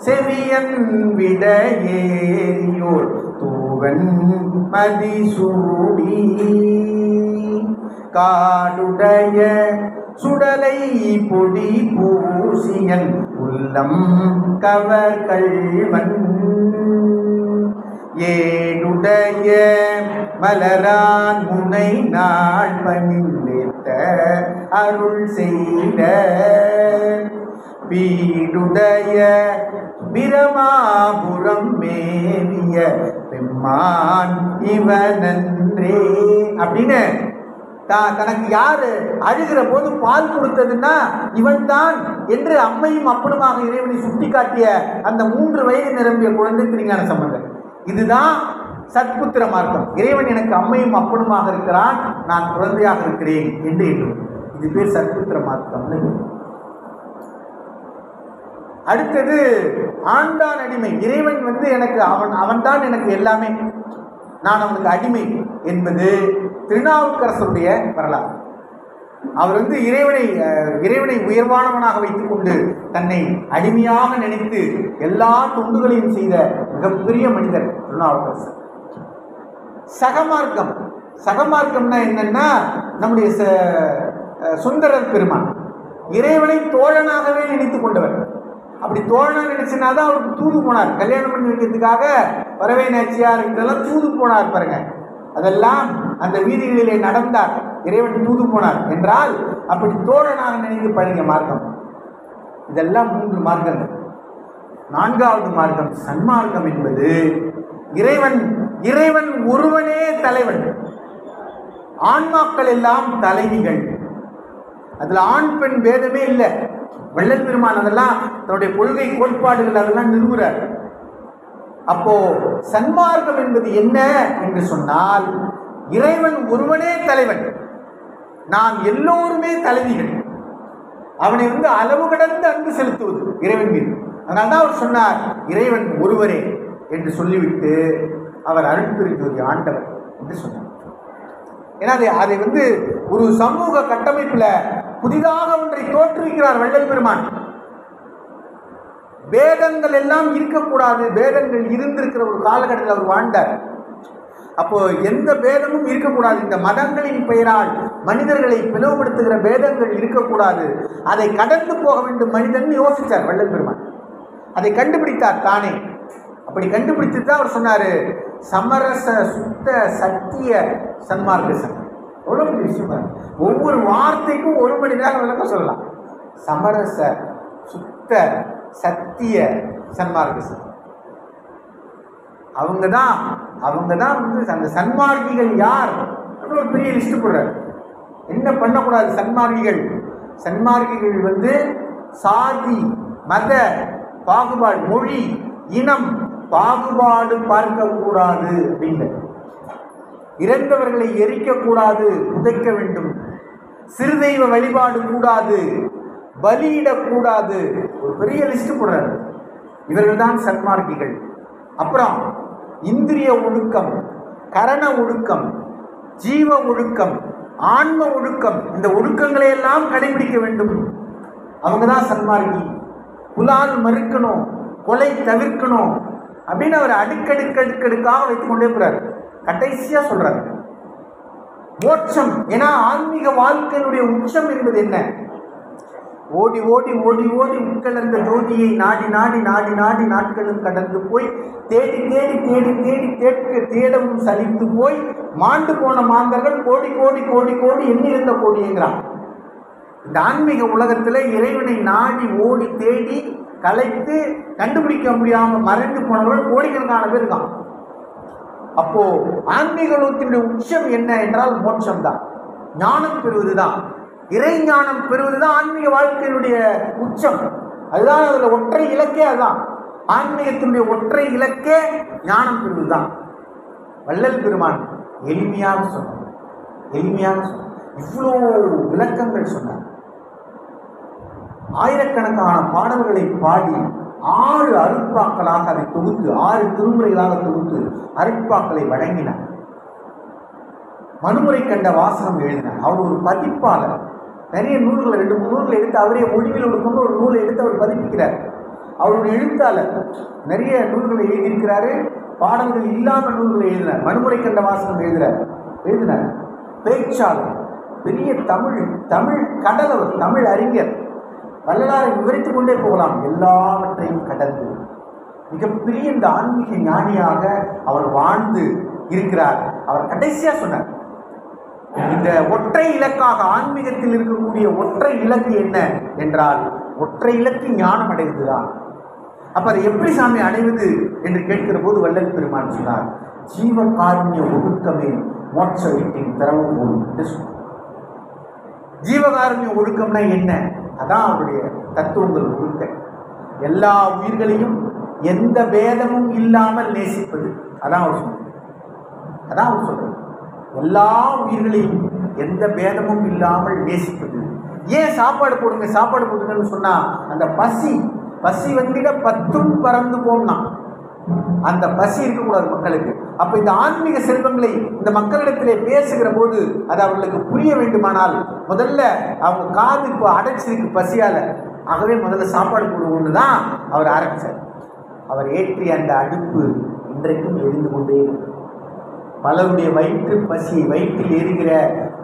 செவியன் விடையோர் தூவன் மதிசூடி காடுடைய சுடலை பொடி பூசியன் உள்ளம் கவர் கள்வன் ஏடுடைய மலரான் முனை நாள் பணிந்தேத்த அருள் செய்த பீடுடைய பிரமாபுரம் மேவிய பெம்மான் இவனன்றே அப்படின்னு தனக்கு யாரு அழுகிற போது பால் கொடுத்ததுன்னா இவன் தான் என்று அம்மையும் அப்பனுமாக இறைவனை சுட்டி காட்டிய அந்த 3 வயது நிரம்பிய குழந்தை திருஞான சம்பந்தர். இதுதான் சத்புத்திர மார்க்கம். இறைவன் எனக்கு அம்மையும் அப்பனுமாக இருக்கிறான், நான் குழந்தையாக இருக்கிறேன் என்று எண்ணுவது. இது பேர் சத்புத்திர மார்க்கம். அடுத்தது ஆண்டான் அடிமை. இறைவன் எனக்கு அவன் தான் எனக்கு எல்லாமே, நான் அவனுக்கு அடிமை என்பது திருநாவுக்கரசருடைய வரலாறு. அவர் இறைவனை உயர்வானவனாக வைத்துக் கொண்டு தன்னை அடிமையாக நினைத்து எல்லா தொண்டுகளையும் செய்த மிகப்பெரிய மனிதர் திருநாவுக்கரசர். சகமார்க்கம். சகமார்க்கம்னா என்னன்னா, நம்முடைய சுந்தரர் பெருமான் இறைவனை தோழனாகவே நினைத்து கொண்டவர். அப்படி தோழனாக நினைச்சனாதான் அவருக்கு தூது போனார். கல்யாணம் பண்ணி வைக்கிறதுக்காக வரவே நாச்சியார் இதெல்லாம் தூது போனார் பாருங்க. அதெல்லாம் அந்த வீதிகளிலே நடந்தார். இறைவன் தூது போனார் என்றால் அப்படி தோழனாக நினைத்து பழகிய மார்க்கம். இதெல்லாம் 3 மார்க்கங்கள். 4வது மார்க்கம் சன்மார்க்கம் என்பது இறைவன் ஒருவனே தலைவன், ஆன்மாக்கள் எல்லாம் தலைவிகள். அதுல ஆண் பெண் பேதமே இல்லை. வள்ளல் பெருமான் அதெல்லாம் தன்னுடைய கொள்கை கோட்பாடுகள் அதெல்லாம் நிறுவுறார். அப்போ சன்மார்க்கம் என்பது என்ன என்று சொன்னால், இறைவன் ஒருவனே தலைவன், நாம் எல்லோருமே தலைவிகள். அவனை அளவு கடந்து அன்பு செலுத்துவது இறைவன் மீது. அதனால்தான் அவர் சொன்னார் இறைவன் ஒருவரே என்று சொல்லிவிட்டு அவர் அருட்பெருஞ்சோதி ஆண்டவர் என்று சொன்னார். ஏன்னா அதை ஒரு சமூக கட்டமைப்புல புதிதாக ஒன்றை தோற்றுவிக்கிறார் வள்ளல் பெருமான். வேதங்கள் எல்லாம் இருக்கக்கூடாது, வேதங்கள் இருந்திருக்கிற ஒரு காலகட்டத்தில் அவர் வாழ்ந்தார். அப்போ எந்த பேதமும் இருக்கக்கூடாது, இந்த மதங்களின் பெயரால் மனிதர்களை பிளவுபடுத்துகிற பேதங்கள் இருக்கக்கூடாது, அதை கடந்து போக வேண்டும் மனிதன் யோசித்தார் வள்ளல் பெருமான். அதை கண்டுபிடித்தார் தானே. அப்படி கண்டுபிடித்து தான் அவர் சொன்னாரு சமரச சுத்த சத்திய சன்மார்க்க சங்கம். எவ்வளவு பெரிய விஷயம். ஒவ்வொரு வார்த்தைக்கும் 1 மணி நேரம் விளக்கம் சொல்லலாம். சமரச சுத்த சத்திய சன்மார்க்க சங்கம். அவங்க தான் அந்த சன்மார்க்கிகள் யார் ஒரு பெரிய லிஸ்ட் போடுறாரு. என்ன பண்ணக்கூடாது சன்மார்க்கிகள் சாதி மத பாகுபாடு, மொழி இனம் பாகுபாடு பார்க்கக்கூடாது அப்படிங்க. இறந்தவர்களை எரிக்கக்கூடாது, புதைக்க வேண்டும். சிறுதெய்வ வழிபாடு கூடாது, பலியிடக்கூடாது. ஒரு பெரிய லிஸ்ட் போடுறாரு. இவர்கள் தான் சன்மார்க்கிகள். அப்புறம் இந்திரிய ஒழுக்கம், கரண ஒழுக்கம், ஜீவ ஒழுக்கம், ஆன்ம ஒழுக்கம், இந்த ஒழுக்கங்களை எல்லாம் கடைபிடிக்க வேண்டும். அவங்க தான் சன்மார்க்கி. புலால் மறுக்கணும், கொலை தவிர்க்கணும் அப்படின்னு அவர் அடுக்கடுக்காக வைத்துக் கொண்டே போறார். கடைசியா சொல்றாரு மோட்சம். ஏன்னா ஆன்மீக வாழ்க்கையினுடைய உச்சம் என்பது என்ன? ஓடி ஓடி ஓடி ஓடி உட்கலர்ந்த ஜோதியை நாடி நாடி நாடி நாடி நாட்களும் கடந்து போய் தேடி தேடி தேடி தேடி தேடவும் சலித்து போய் மாண்டு போன மாந்தர்கள் கோடி கோடி கோடி கோடி எண்ணிருந்த கோடிங்கிறான். இந்த ஆன்மீக உலகத்துல இறைவனை நாடி ஓடி தேடி கலைத்து கண்டுபிடிக்க முடியாம மறைந்து போனவர்கள் கோடிக்கணக்கான பேர் இருக்கான். அப்போ ஆன்மீக உலகத்தினுடைய உச்சம் என்ன என்றால் மோட்சம் தான், ஞானம் பெறுவதுதான், இறை ஞானம் பெறுவதுதான் ஆன்மீக வாழ்க்கையினுடைய உச்சம். அதுதான் அதுல ஒற்றை இலக்கே. அதுதான் ஆன்மீகத்தினுடைய ஒற்றை இலக்கே ஞானம் பெறுவதுதான். வள்ளல் பெருமான் எளிமையாக சொன்னார். இவ்வளோ விளக்கங்கள் சொன்னார். ஆயிரக்கணக்கான பாடல்களை பாடி 6 அருட்பாக்களாக அதை தொகுத்து 6 திருமுறைகளாக தொகுத்து அருட்பாக்களை வழங்கினார். மனுமுறை கண்ட வாசகம் எழுதினார். அவர் ஒரு பதிப்பாளர். நிறைய நூல்களை 2-3 நூல்களை எடுத்து அவரே மொழியில் ஒடுக்கும் ஒரு நூலை எடுத்து அவர் பதிப்பிக்கிறார். அவருடைய எழுத்தாளர் நிறைய நூல்களை எழுதியிருக்கிறாரு. பாடல்கள் இல்லாமல் நூல்களை எழுதினார். மனுமுறை கண்ட வாசகம் எழுதினார். பேச்சாளர், பெரிய தமிழ் கடலவர், தமிழ் அறிஞர். வள்ளலாரை விவரித்துக் கொண்டே போகலாம். எல்லாவற்றையும் கடந்து மிகப்பெரிய இந்த ஆன்மீக ஞானியாக அவர் வாழ்ந்து இருக்கிறார். அவர் கடைசியா சொன்னார், இந்த ஒற்றை இலக்காக ஆன்மீகத்தில் இருக்கக்கூடிய ஒற்றை இலக்கு என்ன என்றால் ஒற்றை இலக்கு ஞானம் அடைவதுதான். அப்ப அதை எப்படி சாமி அடைவது என்று கேட்கிற போது வள்ளல் பெருமான் சொன்னார், ஜீவகாருண்ய ஒழுக்கமே மோட்ச வீட்டின் திறவுகோல் என்று சொன்னார். ஜீவகாருண்ய ஒழுக்கம்னா என்ன? அதான் அவருடைய தத்துவங்கள் ஒழுக்க. எல்லா உயிர்களையும் எந்த பேதமும் இல்லாமல் நேசிப்பது. அதான் அவர் சொல்றார். எல்லா உயிர்களையும் எந்த பேதமும் இல்லாமல் நேசிப்பது. ஏன் சாப்பாடு போடுங்கன்னு சொன்னா அந்த பசி வந்திட 10ம் பறந்து போம்னா அந்த பசி இருக்கக்கூடாது மக்களுக்கு. அப்ப இந்த ஆன்மீக செல்வங்களை இந்த மக்களிடத்திலே பேசுகிற போது அது அவர்களுக்கு புரிய வேண்டுமானால் முதல்ல அவங்க காது இப்போ அடைச்சிருக்கு பசியால. ஆகவே முதல்ல சாப்பாடு போடுவோம்னு தான் அவர் ஆரம்பிச்சார். அவர் ஏற்றிய அந்த அடுப்பு இன்றைக்கும் எரிந்து கொண்டே இருக்கு. பலருடைய வயிற்றில் எரிகிற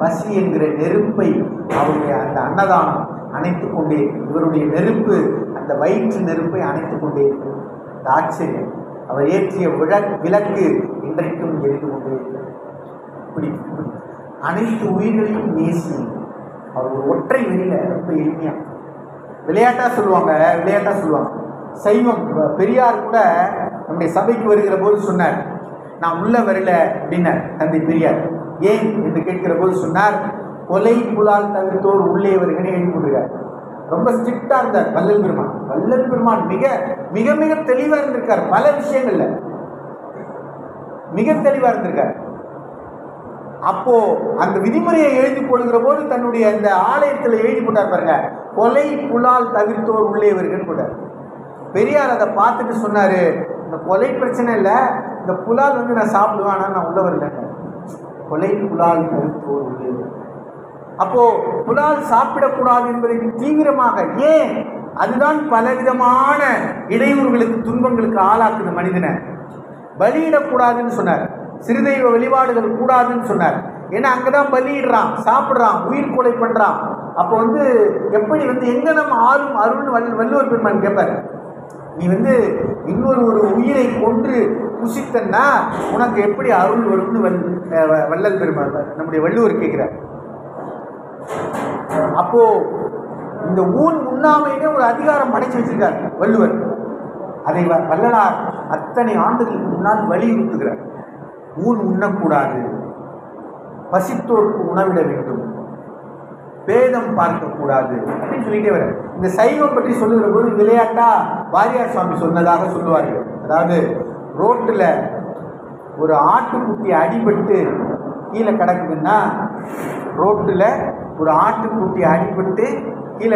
பசி என்கிற நெருப்பை அவருடைய அந்த அன்னதானம் அணைத்து கொண்டே, இவருடைய நெருப்பு அந்த வயிற்று நெருப்பை அணைத்து கொண்டே இருக்கும். இந்த ஆச்சரியம், அவர் ஏற்றிய விளக்கு இன்றைக்கும் எரிந்து கொண்டே இருக்கும். இப்படி அனைத்து உயிர்களையும் நேசி அவர் ஒரு ஒற்றை வெளியில ரொம்ப எளிமையா விளையாட்டா சொல்லுவாங்க. சைவம் பெரியார் கூட நம்முடைய சபைக்கு வருகிற போது சொன்னார், நான் உள்ள வரல அப்படின்னார் தந்தை பெரியார். ஏன் என்று கேட்கிற போது சொன்னார், கொலை புலால் தவிர்த்தோர் உள்ளே வருகன்னு எழுதி கொடுக்கிறார். ரொம்ப ஸ்ட்ரிக்டா இருந்தார் வள்ளல் பெருமான் மிக மிக மிக தெளிவா இருந்திருக்கார். பல விஷயங்கள்ல மிக தெளிவா இருந்திருக்கார். அப்போ அந்த விதிமுறையை எழுதி போடுகிற போது தன்னுடைய அந்த ஆலயத்தில் எழுதி போட்டார் பாருங்க, கொலை புலால் தவிர்த்தோர் உள்ளே வருகன்னு போட்டார். பெரியார் அதை பார்த்துட்டு சொன்னாரு, இந்த கொலை பிரச்சனை இல்லை, இந்த புலால் நான் சாப்பிடுவேன், ஆனால் நான் உள்ள வரல. கொலை புலால் தவிர்த்தோர் உள்ளே. அப்போ புலால் சாப்பிடக்கூடாது என்பதை தீவிரமாக, ஏன் அதுதான் பலவிதமான இடையூறுகளுக்கு துன்பங்களுக்கு ஆளாக்குது மனிதனை. பலியிடக்கூடாதுன்னு சொன்னார், சிறுதெய்வ வழிபாடுகள் கூடாதுன்னு சொன்னார். ஏன்னா அங்கதான் பலியிடுறான், சாப்பிட்றான், உயிர் கொலை பண்றான். அப்போ எப்படி எங்க நம்ம ஆளும் அருள்னு வள்ளுவர் பெருமான் கேட்பார், நீ இன்னொரு உயிரை கொன்று புசித்தன்னா உனக்கு எப்படி அருள் வரும்னு வள்ளல் பெருமான் நம்முடைய வள்ளுவர் கேட்கிறார். அப்போ இந்த ஊன் உண்ணாமைன்னு ஒரு அதிகாரம் படைச்சு வச்சிருக்கார் வள்ளுவர். அதை வள்ளலார் அத்தனை ஆண்டுகளுக்கு முன்னால் வலியுறுத்துகிறார். ஊன் உண்ணக்கூடாது, பசித்தோருக்கு உணவிட வேண்டும், பேதம் பார்க்கக்கூடாது அப்படின்னு சொல்லிட்டே வர. இந்த சைவம் பற்றி சொல்லுகிற போது விளையாட்டா வாரியார் சுவாமி சொன்னதாக சொல்லுவார்கள். அதாவது ரோட்டில் ஒரு ஆட்டுக்குட்டி அடிபட்டு கீழே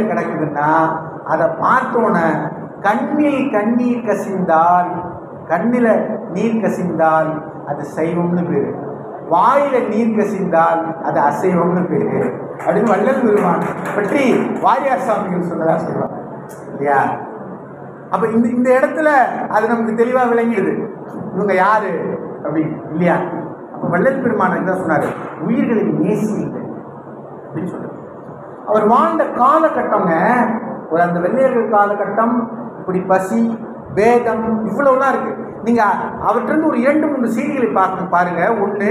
கிடக்குதுன்னா, அதை பார்த்தோன்னே கண்ணில் நீர் கசிந்தால் அது சைவம்னு பேரு, வாயில நீர் கசிந்தால் அது அசைவம்னு பேரு அப்படின்னு வள்ளல் பெருமான் பற்றி வாரியார் சுவாமிகள் சொன்னதா சொல்லுவாங்க இல்லையா. அப்ப இந்த இடத்துல அது நமக்கு தெளிவா விளங்கிடுது இவங்க யாரு அப்படின்னு இல்லையா. அப்ப வள்ளல் பெருமான் தான் சொன்னாரு, உயிர்களை நேசியுங்கள் அப்படின்னு சொல்றாரு. அவர் வாழ்ந்த காலகட்டங்க ஒரு அந்த வெள்ளையர்கள் காலகட்டம், இப்படி பசி வேதம் இவ்வளவுதான் இருக்கு. நீங்க அவற்றிலிருந்து ஒரு 2-3 செய்திகளை பாருங்க. ஒண்ணு,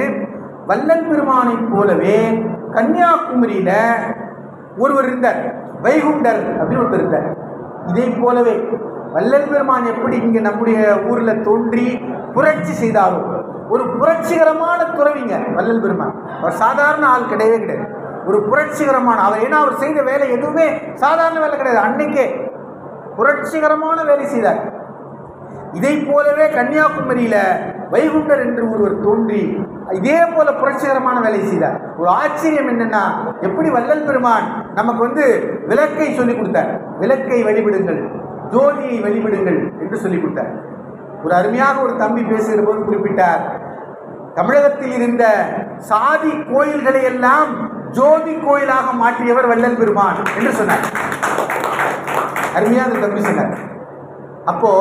வள்ளல் பெருமானை போலவே கன்னியாகுமரியில ஒருவர் இருந்தார், வைகுண்டர் அப்படின்னு ஒருத்தர் இருந்தார். இதே போலவே வள்ளல் பெருமான் எப்படி இங்க நம்முடைய ஊர்ல தோன்றி புரட்சி செய்தாரோ, ஒரு புரட்சிகரமான துறவிங்க வள்ளல் பெருமான். அவர் சாதாரண ஆள் கிடையவே கிடையாது, ஒரு புரட்சிகரமான அவர். ஏன்னா அவர் செய்த வேலை எதுவுமே சாதாரண வேலை கிடையாது, அன்னைக்கே புரட்சிகரமான வேலை செய்தார். இதை போலவே கன்னியாகுமரியில வைகுண்டர் என்று ஒருவர் தோன்றி இதே போல புரட்சிகரமான வேலை செய்தார். ஒரு ஆச்சரியம் என்னன்னா, எப்படி வள்ளல் பெருமான் நமக்கு விளக்கை சொல்லிக் கொடுத்தார். விளக்கை வழிபடுங்கள், ஜோதியை வழிபடுங்கள் என்று சொல்லிக் கொடுத்தார். ஒரு அருமையாக ஒரு தம்பி பேசுகிற போது குறிப்பிட்டார், தமிழகத்தில் இருந்த சாதி கோயில்களை எல்லாம் ஜோதி கோயிலாக மாற்றியவர் வள்ளல் பெருமான் என்று சொன்னார். அருமையாக தம்பி சொன்னார். அப்போ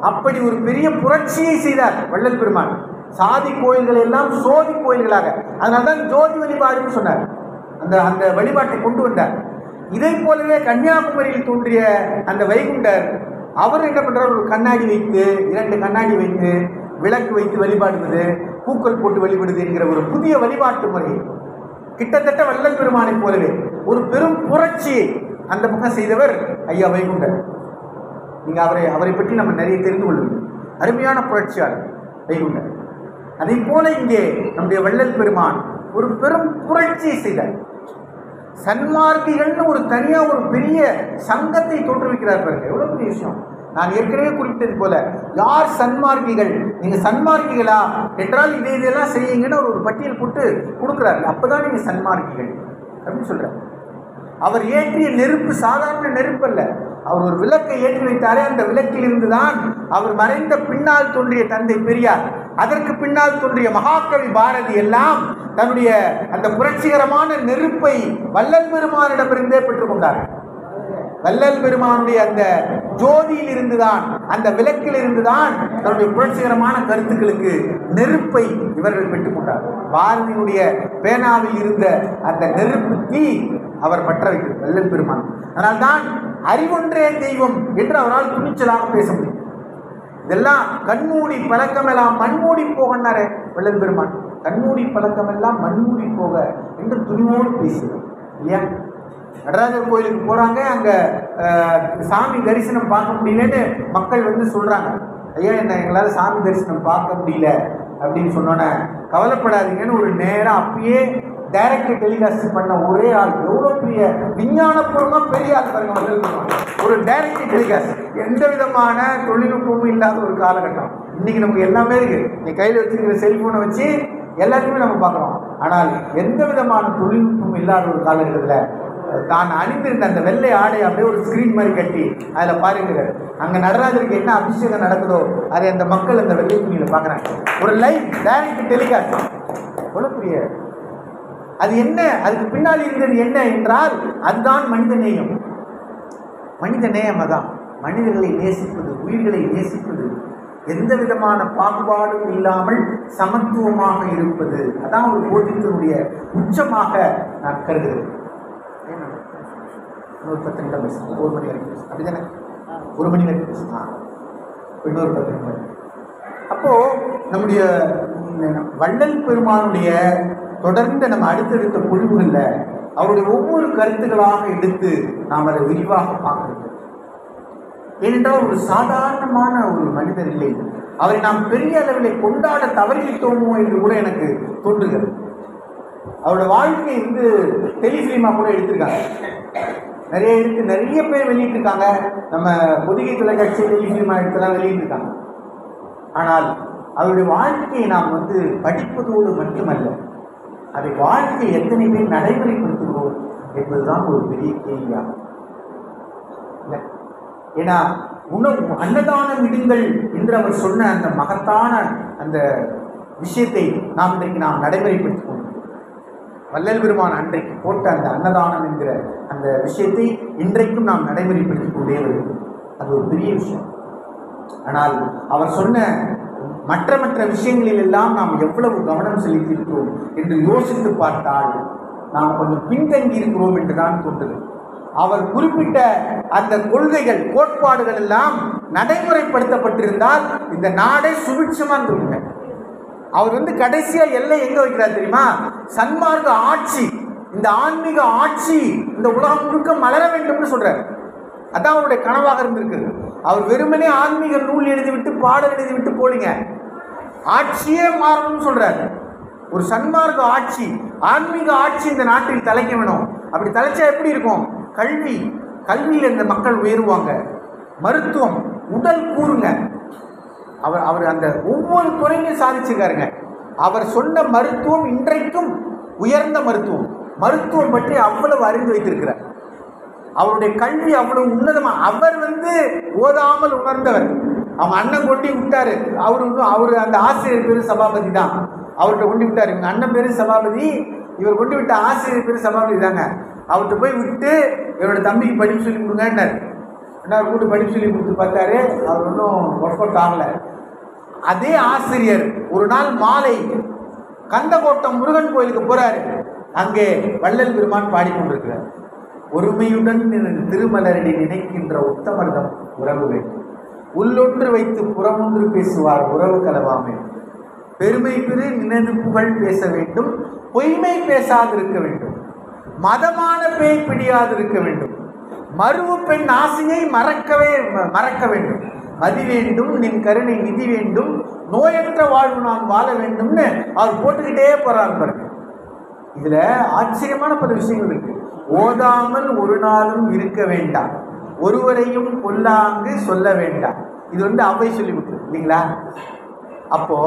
அப்படி ஒரு பெரிய புரட்சியை செய்தார் வள்ளல் பெருமான். சாதி கோயில்கள் எல்லாம் சோதி கோயில்களாக, அதனால்தான் ஜோதி வழிபாடுன்னு சொன்னார். அந்த வழிபாட்டை கொண்டு வந்தார். இதை போலவே கன்னியாகுமரியில் தோன்றிய அந்த வைகுண்டர் அவர் என்ன பண்றார், ஒரு கண்ணாடி வைத்து 2 கண்ணாடி வைத்து விளக்கு வைத்து வழிபாடுவது, பூக்கள் போட்டு வழிபடுது என்கிற ஒரு புதிய வழிபாட்டு முறை, கிட்டத்தட்ட வள்ளல் பெருமானை போலவே ஒரு பெரும் புரட்சியை அந்த பக்கம் செய்தவர் ஐயா வைகுண்டர். நீங்க அவரை பற்றி நம்ம நிறைய தெரிந்து கொள்ளுங்கள். அருமையான புரட்சியாளர் வைகுண்டர். அதை போல இங்கே நம்முடைய வள்ளல் பெருமான் ஒரு பெரும் புரட்சியை செய்தார். சன்மார்க்கிகள்னு ஒரு தனியா ஒரு பெரிய சங்கத்தை தோற்றுவிக்கிறார் பாருங்க, எவ்வளவு பெரிய விஷயம். நான் ஏற்கனவே குறிப்பிட்டது போல, யார் சன்மார்க்கிகள், நீங்க சன்மார்க்கிகளா என்றால் இதெல்லாம் செய்யுங்கன்னு ஒரு பட்டியல் போட்டு கொடுக்குறாரு. அப்பதான் நீங்க சன்மார்க்கிகள் அப்படின்னு சொல்றாரு. அவர் ஏற்றிய நெருப்பு சாதாரண நெருப்பு அல்ல, அவர் ஒரு விளக்கை ஏற்றி வைத்தாரே, அந்த விளக்கில் இருந்துதான் அவர் மறைந்த பின்னால் தோன்றிய தந்தை பெரியார், அதற்கு பின்னால் தோன்றிய மகாகவி பாரதி எல்லாம் தன்னுடைய அந்த புரட்சிகரமான நெருப்பை வள்ளல் பெருமானிடமிருந்தே பெற்றுக் கொண்டார்கள். வள்ளல் பெருமானுடைய அந்த ஜோதியில் இருந்துதான், அந்த விளக்கில் இருந்துதான் தன்னுடைய புரட்சிகரமான கருத்துக்களுக்கு நெருப்பை இவர்கள் பெற்றுக் கொண்டார். பாரதியினுடைய பேனாவில் இருந்த அந்த நெருப்பு தீ அவர் பற்ற வைக்கிறது வள்ளல் பெருமான். அதனால்தான் அறிவொன்றே தெய்வம் என்று அவரால் துணிச்சலாக பேச முடியும். இதெல்லாம் கண்மூடி பழக்கமெல்லாம் மண்மூடி போகன்னாரே வள்ளல் பெருமான். கண்மூடி பழக்கமெல்லாம் மண்மூடி போக என்று துணிவோடு பேசுகிறார் இல்லையா? நடராஜர் கோயிலுக்கு போறாங்க, அங்க சாமி தரிசனம் பார்க்க முடியலன்னு மக்கள் வந்து சொல்றாங்க. ஐயா, என்ன எங்களால சாமி தரிசனம் பார்க்க முடியல அப்படின்னு சொன்னோன்னே கவலைப்படாதீங்கன்னு ஒரு நேரம் அப்பயே டைரக்ட் டெலிகாஸ்ட் பண்ண ஒரே ஆள். எவ்வளோ பெரிய விஞ்ஞானபூர்வமா பெரிய ஆள் பாருங்க. ஒரு டைரக்ட் டெலிகாஸ்ட், எந்த விதமான தொழில்நுட்பமும் இல்லாத ஒரு காலகட்டம். இன்னைக்கு நமக்கு எல்லாமே இருக்கு. நீ கையில் வச்சிருக்கிற செல்போனை வச்சு எல்லாத்தையுமே நம்ம பார்க்குறோம். ஆனால் எந்த விதமான தொழில்நுட்பமும் இல்லாத ஒரு காலகட்டத்தில் தான் அணிந்திருந்த அந்த வெள்ளை ஆடை அப்படியே ஒரு ஸ்கிரீன் மாதிரி கட்டி அதில் பாருங்க, அங்கே நடராஜருக்கு என்ன அபிஷேகம் நடக்குதோ அதை அந்த மக்கள் அந்த வெள்ளை துணியில் பார்க்குறாங்க. ஒரு லைவ் டைரக்ட் டெலிகாஸ்ட். எவ்வளோ பெரிய அது என்ன, அதுக்கு பின்னால் இருந்தது என்ன என்றால் அதுதான் மனித நேயம். மனித நேயம் அதான் மனிதர்களை நேசிப்பது, உயிர்களை நேசிப்பது, எந்த விதமான பாகுபாடும் இல்லாமல் சமத்துவமாக இருப்பது. அதான் ஒரு போதித்தனுடைய உச்சமாக நான் கருதுகிறேன். இன்னொரு 10 நிமிடம் பேசுகிறேன், 1 மணி வரைக்கும் பேசுகிறேன், அப்படி தானே? 1 மணி வரைக்கும் பேசுகிறேன், இன்னொரு 10 நிமிடம். அப்போது நம்முடைய வள்ளல் பெருமானுடைய தொடர்ந்து நம்ம அடுத்தடுத்த பொழிவுகளில் அவருடைய ஒவ்வொரு கருத்துக்களாக எடுத்து நாம் அதை விரிவாக பார்க்க வேண்டும். ஏனென்றால் ஒரு சாதாரணமான ஒரு மனிதர் இல்லை. அவரை நாம் பெரிய அளவில் கொண்டாட தவறிவிட்டோமோ என்று கூட எனக்கு தோன்றுகிறது. அவருடைய வாழ்க்கையை வந்து டெலிஃபிலிமாக கூட எடுத்திருக்காங்க, நிறைய பேர் வெளியிட்டிருக்காங்க. நம்ம பொதிகை தொலைக்காட்சி டெலிஃபிலிமாக எடுத்துலாம் வெளியிட்டிருக்காங்க. ஆனால் அவருடைய வாழ்க்கையை நாம் வந்து படிப்பதோடு மட்டுமல்ல, அதை வாழ்க்கை எத்தனை பேர் நடைமுறைப்படுத்துகிறோம் என்பதுதான் ஒரு பெரிய கேள்வியாகும். இல்லை, ஏன்னா உணவு அன்னதானம் விடுங்கள் என்று அவர் சொன்ன அந்த மகத்தான அந்த விஷயத்தை நாம் இன்றைக்கு நாம் நடைமுறைப்படுத்திக் கொண்டோம். வள்ளல் பெருமான் அன்றைக்கு போட்ட அந்த அன்னதானம் என்கிற அந்த விஷயத்தை இன்றைக்கும் நாம் நடைமுறைப்படுத்திக் கொண்டே வருகிறோம். அது ஒரு பெரிய விஷயம். ஆனால் அவர் சொன்ன மற்ற விஷயங்களில் எல்லாம் நாம் எவ்வளவு கவனம் செலுத்தியிருக்கிறோம் என்று யோசித்து பார்த்தால் நாம் கொஞ்சம் பின்தங்கி இருக்கிறோம் என்றுதான் தோன்றுகிறது. அவர் குறிப்பிட்ட அந்த கொள்கைகள், கோட்பாடுகள் எல்லாம் நடைமுறைப்படுத்தப்பட்டிருந்தால் இந்த நாடே சுபிட்சமா இருக்குங்க. அவர் வந்து கடைசியா எல்லை எங்க வைக்கிறார் தெரியுமா? சன்மார்க்க ஆட்சி, இந்த ஆன்மீக ஆட்சி இந்த உலகம் முழுக்க மலர வேண்டும்னு சொல்றார். அதான் அவருடைய கனவாக இருந்திருக்கு. அவர் வெறுமனே ஆன்மீக நூல் எழுதிவிட்டு பாடல் எழுதிவிட்டு போலிங்க, ஆட்சியே மாறணும்னு சொல்றாரு. ஒரு சன்மார்க்க ஆட்சி, ஆன்மீக ஆட்சி இந்த நாட்டில் தலைக்க வேணும். அப்படி தலைச்சா எப்படி இருக்கும்? கல்வியில் இந்த மக்கள் உயருவாங்க. மருத்துவம், உடல் கூறுங்க. அவர் அந்த ஒவ்வொரு துறையும் சாதிச்சிருக்காருங்க. அவர் சொன்ன மருத்துவம் இன்றைக்கும் உயர்ந்த மருத்துவம் பற்றி அவ்வளவு அறிந்து வைத்திருக்கிறார். அவருடைய கல்வி அவ்வளவு உன்னதமா. அவர் வந்து ஓதாமல் உணர்ந்தவர். அவங்க அண்ணன் கொண்டு விட்டாரு. அவரு அந்த ஆசிரியர் பேரு சபாபதி தான். அவர்கிட்ட கொண்டு விட்டார். இவங்க அண்ணன் பேரு சபாபதி, இவர் கொண்டு விட்ட ஆசிரியர் பேரு சபாபதி தாங்க. அவர்கிட்ட போய் விட்டு இவரோட தம்பிக்கு படிப்பு சொல்லி கொடுங்கன்னார். என்ன கூட்டு படிப்பு சொல்லி கொடுத்து பார்த்தாரு. அவர் ஒன்றும் ஒர்க் அவுட் ஆகலை. அதே ஆசிரியர் ஒரு நாள் மாலை கந்தகோட்டம் முருகன் கோயிலுக்கு போறாரு. அங்கே வள்ளல் பெருமான் பாடிக்கொண்டிருக்கிறார். ஒருமையுடன் திருமலரடி நினைக்கின்ற உத்தமர்தம் உறவு வேண்டும், உள்ளொன்று வைத்து புறமொன்று பேசுவார் உறவு கலவாமை, பெருமை பெரு நினைவு புகழ் பேச வேண்டும், பொய்மை பேசாதிருக்க வேண்டும், மதமான பேய் பிடியாதிருக்க வேண்டும், மருவு பெண் ஆசையை மறக்க வேண்டும், மதி வேண்டும், நின் கருணை நிதி வேண்டும், நோயற்ற வாழ்வு நான் வாழ வேண்டும்னு அவர் போட்டுக்கிட்டே போறார் பாருங்க. இதுல ஆச்சரியமான பல விஷயங்கள் இருக்கு. ஓதாமல் ஒரு நாளும் இருக்க வேண்டாம், ஒருவரையும் கொல்லாங்கு சொல்ல வேண்டாம். இது வந்து அவை சொல்லி கொடுத்து இல்லைங்களா? அப்போ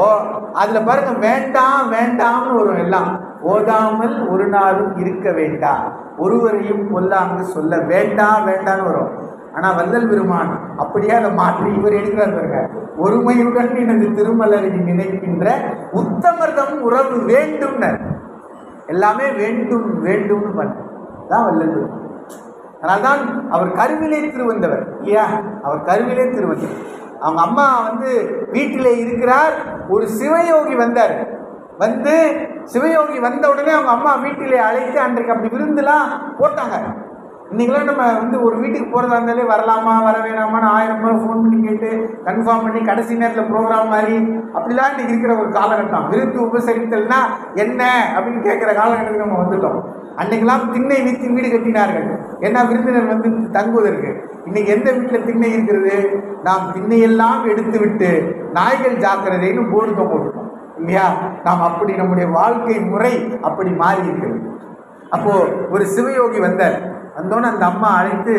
அதுல பாருங்க, வேண்டாம் வேண்டாம்னு வரும். எல்லாம் ஓதாமல் ஒரு நாளும் இருக்க வேண்டாம், ஒருவரையும் கொல்லாங்கு சொல்ல வேண்டாம்னு வரும். ஆனா வள்ளல் பெருமான் அப்படியே அதை மாற்றி இவர் எடுக்கிறார் பாருங்க. ஒருமையுடன் எனது திருமலரை நினைக்கின்ற உத்தமர்தம் உறவு வேண்டும், எல்லாமே வேண்டும் வேண்டும்னு பண்ண தான் வள்ளல் பெருமான். அதனால்தான் அவர் கருவிலே திருவந்தவர் இல்லையா? அவர் கருவிலே திருவந்தவர். அவங்க அம்மா வீட்டிலே இருக்கிறார். ஒரு சிவயோகி வந்தார். சிவயோகி வந்த உடனே அவங்க அம்மா வீட்டிலே அழைத்து அன்றைக்கு அப்படி விருந்துலாம் போட்டாங்க. இன்றைக்கெல்லாம் நம்ம ஒரு வீட்டுக்கு போகிறதா இருந்தாலே வரலாமா வர வேணாமான்னு 1000 முறை ஃபோன் பண்ணி கேட்டு கன்ஃபார்ம் பண்ணி கடைசி நேரத்தில் ப்ரோக்ராம் மாதிரி அப்படிலாம் இன்றைக்கி இருக்கிற ஒரு காலகட்டம். விருந்து உபசரித்தல்னா என்ன அப்படின்னு கேட்குற காலகட்டத்துக்கு நம்ம வந்துட்டோம். அன்றைக்கெல்லாம் திண்ணை வைத்து வீடு கட்டினார்கள். ஏன்னா விருந்தினர் தங்குவதற்கு. இன்றைக்கி எந்த வீட்டில் திண்ணை இருக்கிறது? நாம் திண்ணையெல்லாம் எடுத்து விட்டு நாய்கள் ஜாக்கிரதைன்னு போர்டு போட்டுட்டோம் இல்லையா? நாம் அப்படி நம்முடைய வாழ்க்கை முறை அப்படி மாறி இருக்கிறது. அப்போது ஒரு சிவயோகி வந்தோன்னு அந்த அம்மா அழைத்து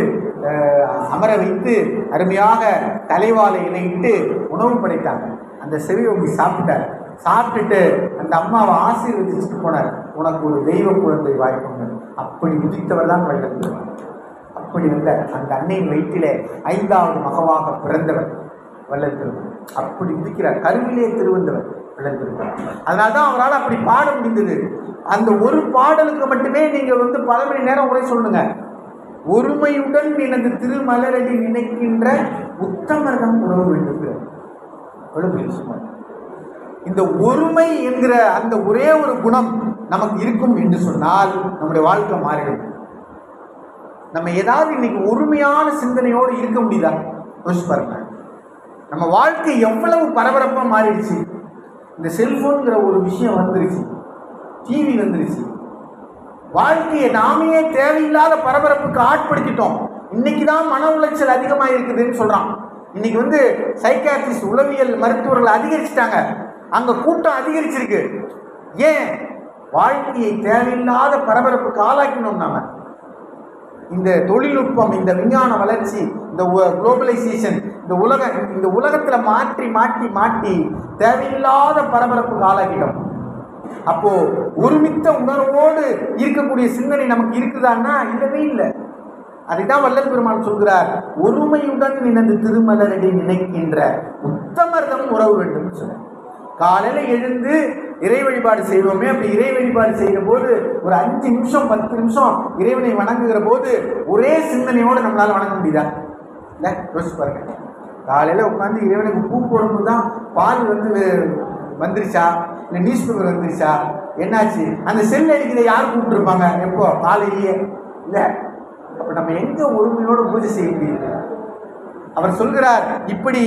அமர வைத்து அருமையாக தலைவாழை இணையிட்டு உணவு படைத்தாங்க. அந்த சிவயோகி சாப்பிட்டுட்டு அந்த அம்மாவை ஆசீர்வதிச்சுட்டு போனார். உனக்கு ஒரு தெய்வ குழந்தை வாய்ப்பு. அப்படி உதித்தவர் தான் வள்ளல் பெருமான். அப்படி அந்த அன்னையின் வயிற்றிலே 5வது மகவாக பிறந்தவர் வள்ளல் பெருமான். அப்படி உதிக்கிறார். கருவிலே திருவந்தவர் வள்ளல் பெருமான். அதனால தான் அவரால் அப்படி பாட முடிந்தது. அந்த ஒரு பாடலுக்கு மட்டுமே நீங்கள் பல மணி நேரம் உரை சொல்லுங்க. ஒருமையுடன் எனது திருமலரடி நினைக்கின்ற உத்தமர்தம் உறவு வேண்டும். இந்த ஒருமை என்கிற அந்த ஒரே ஒரு குணம் நமக்கு இருக்கும் என்று சொன்னால் நம்முடைய வாழ்க்கை மாறிடும். நம்ம ஏதாவது இன்னைக்கு ஒருமையான சிந்தனையோடு இருக்க முடியுதா? யோசிச்சு பாருங்க. நம்ம வாழ்க்கை எவ்வளவு பரபரப்பாக மாறிடுச்சு. இந்த செல்போன்கிற ஒரு விஷயம் வந்துருச்சு, டிவி வந்துருச்சு. வாழ்க்கையை நாமே தேவையில்லாத பரபரப்புக்கு ஆட்படுத்திட்டோம். இன்னைக்கு தான் மன உளைச்சல் அதிகமாக இருக்குதுன்னு சொல்றான். இன்னைக்கு சைக்காட்ரிஸ்ட் உளவியல் மருத்துவர்கள் அதிகரிச்சுட்டாங்க. அங்க கூட்டம் அதிகரிச்சிருக்கு. ஏன்? வாழ்க்கையை தேவையில்லாத பரபரப்புக்கு ஆளாக்கணும். நாம இந்த தொழில்நுட்பம், இந்த விஞ்ஞான வளர்ச்சி, இந்த குளோபலைசேஷன், இந்த உலகத்துல மாற்றி மாற்றி மாற்றி தேவையில்லாத பரபரப்புக்கு ஆளாக்கிட்டோம். அப்போ ஒருமித்த உணர்வோடு இருக்கக்கூடிய சிந்தனை நமக்கு இருக்குதான்னா இல்லவே இல்லை. அதைத்தான் வள்ளல் பெருமான் சொல்கிறார், ஒருமையுடன் நினைந்து திருமலரடி நினைக்கின்ற உத்தமர்தம் உறவு வேண்டும் சொல்ல. காலையில எழுந்து இறை வழிபாடு செய்வோமே, அப்படி இறை வழிபாடு செய்கிற போது ஒரு 5 நிமிஷம் 10 நிமிஷம் இறைவனை வணங்குகிற போது ஒரே சிந்தனையோடு நம்மளால வணங்க முடியுதா? இல்லை, யோசிச்சு பாருங்க. காலையில உட்காந்து இறைவனுக்கு பூ போடும்போது தான் பால் வந்துருச்சா, இல்லை நியூஸ் பேப்பர் வந்துருச்சா, என்னாச்சு? அந்த செல் அடிக்கிறத யார் கூப்பிட்டுருப்பாங்க? எப்போ? காலையிலேயே இல்லை. அப்போ நம்ம எங்க ஒருமையோடு பூஜை செய்ய முடியுது? அவர் சொல்கிறார், இப்படி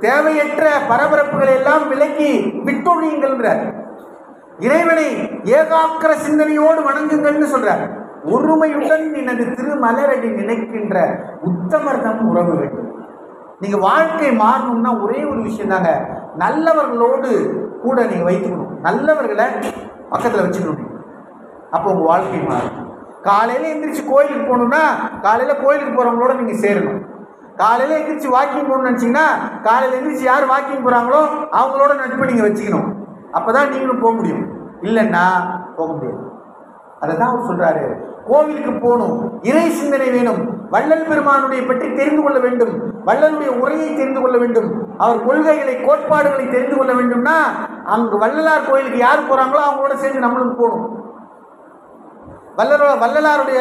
தேவையற்ற பரபரப்புகளை எல்லாம் விலக்கி விட்டொழியுங்கள்ன்றார். இறைவனை ஏகாக்கிர சிந்தனையோடு வணங்குங்கள்னு சொல்றார். ஒருமையுடன் எனது திருமலரடி நினைக்கின்ற உத்தமர்தம் உறவு வேண்டும். நீங்க வாழ்க்கை மாறணும்னா ஒரே ஒரு விஷயம் தாங்க, நல்லவர்களோடு கூட நீங்க வைத்துக்கணும். நல்லவர்களை பக்கத்தில் வச்சுக்கணும். அப்போ உங்க வாழ்க்கை மாறும். காலையில எந்திரிச்சு கோயிலுக்கு போகணும்னா காலையில கோயிலுக்கு போறவங்களோட நீங்க சேரணும். காலையில எந்திரிச்சு வாக்கிங் போகணும்னு நினைச்சீங்கன்னா காலையில எந்திரிச்சு யார் வாக்கிங் போறாங்களோ அவங்களோட நட்பு நீங்க வச்சுக்கணும். அப்பதான் நீங்களும் போக முடியும். இல்லைன்னா போக முடியாது. அதைதான் அவர் சொல்றாரு, கோவிலுக்கு போகணும், இறை சிந்தனை வேணும், வள்ளல் பெருமானுடைய பற்றி தெரிந்து கொள்ள வேண்டும், வள்ளலுடைய உரையை தெரிந்து கொள்ள வேண்டும், அவர் கொள்கைகளை கோட்பாடுகளை தெரிந்து கொள்ள வேண்டும்னா அங்கு வள்ளலார் கோயிலுக்கு யார் போறாங்களோ அவங்களோட சேர்ந்து நம்மளும் போகணும். வள்ளலாருடைய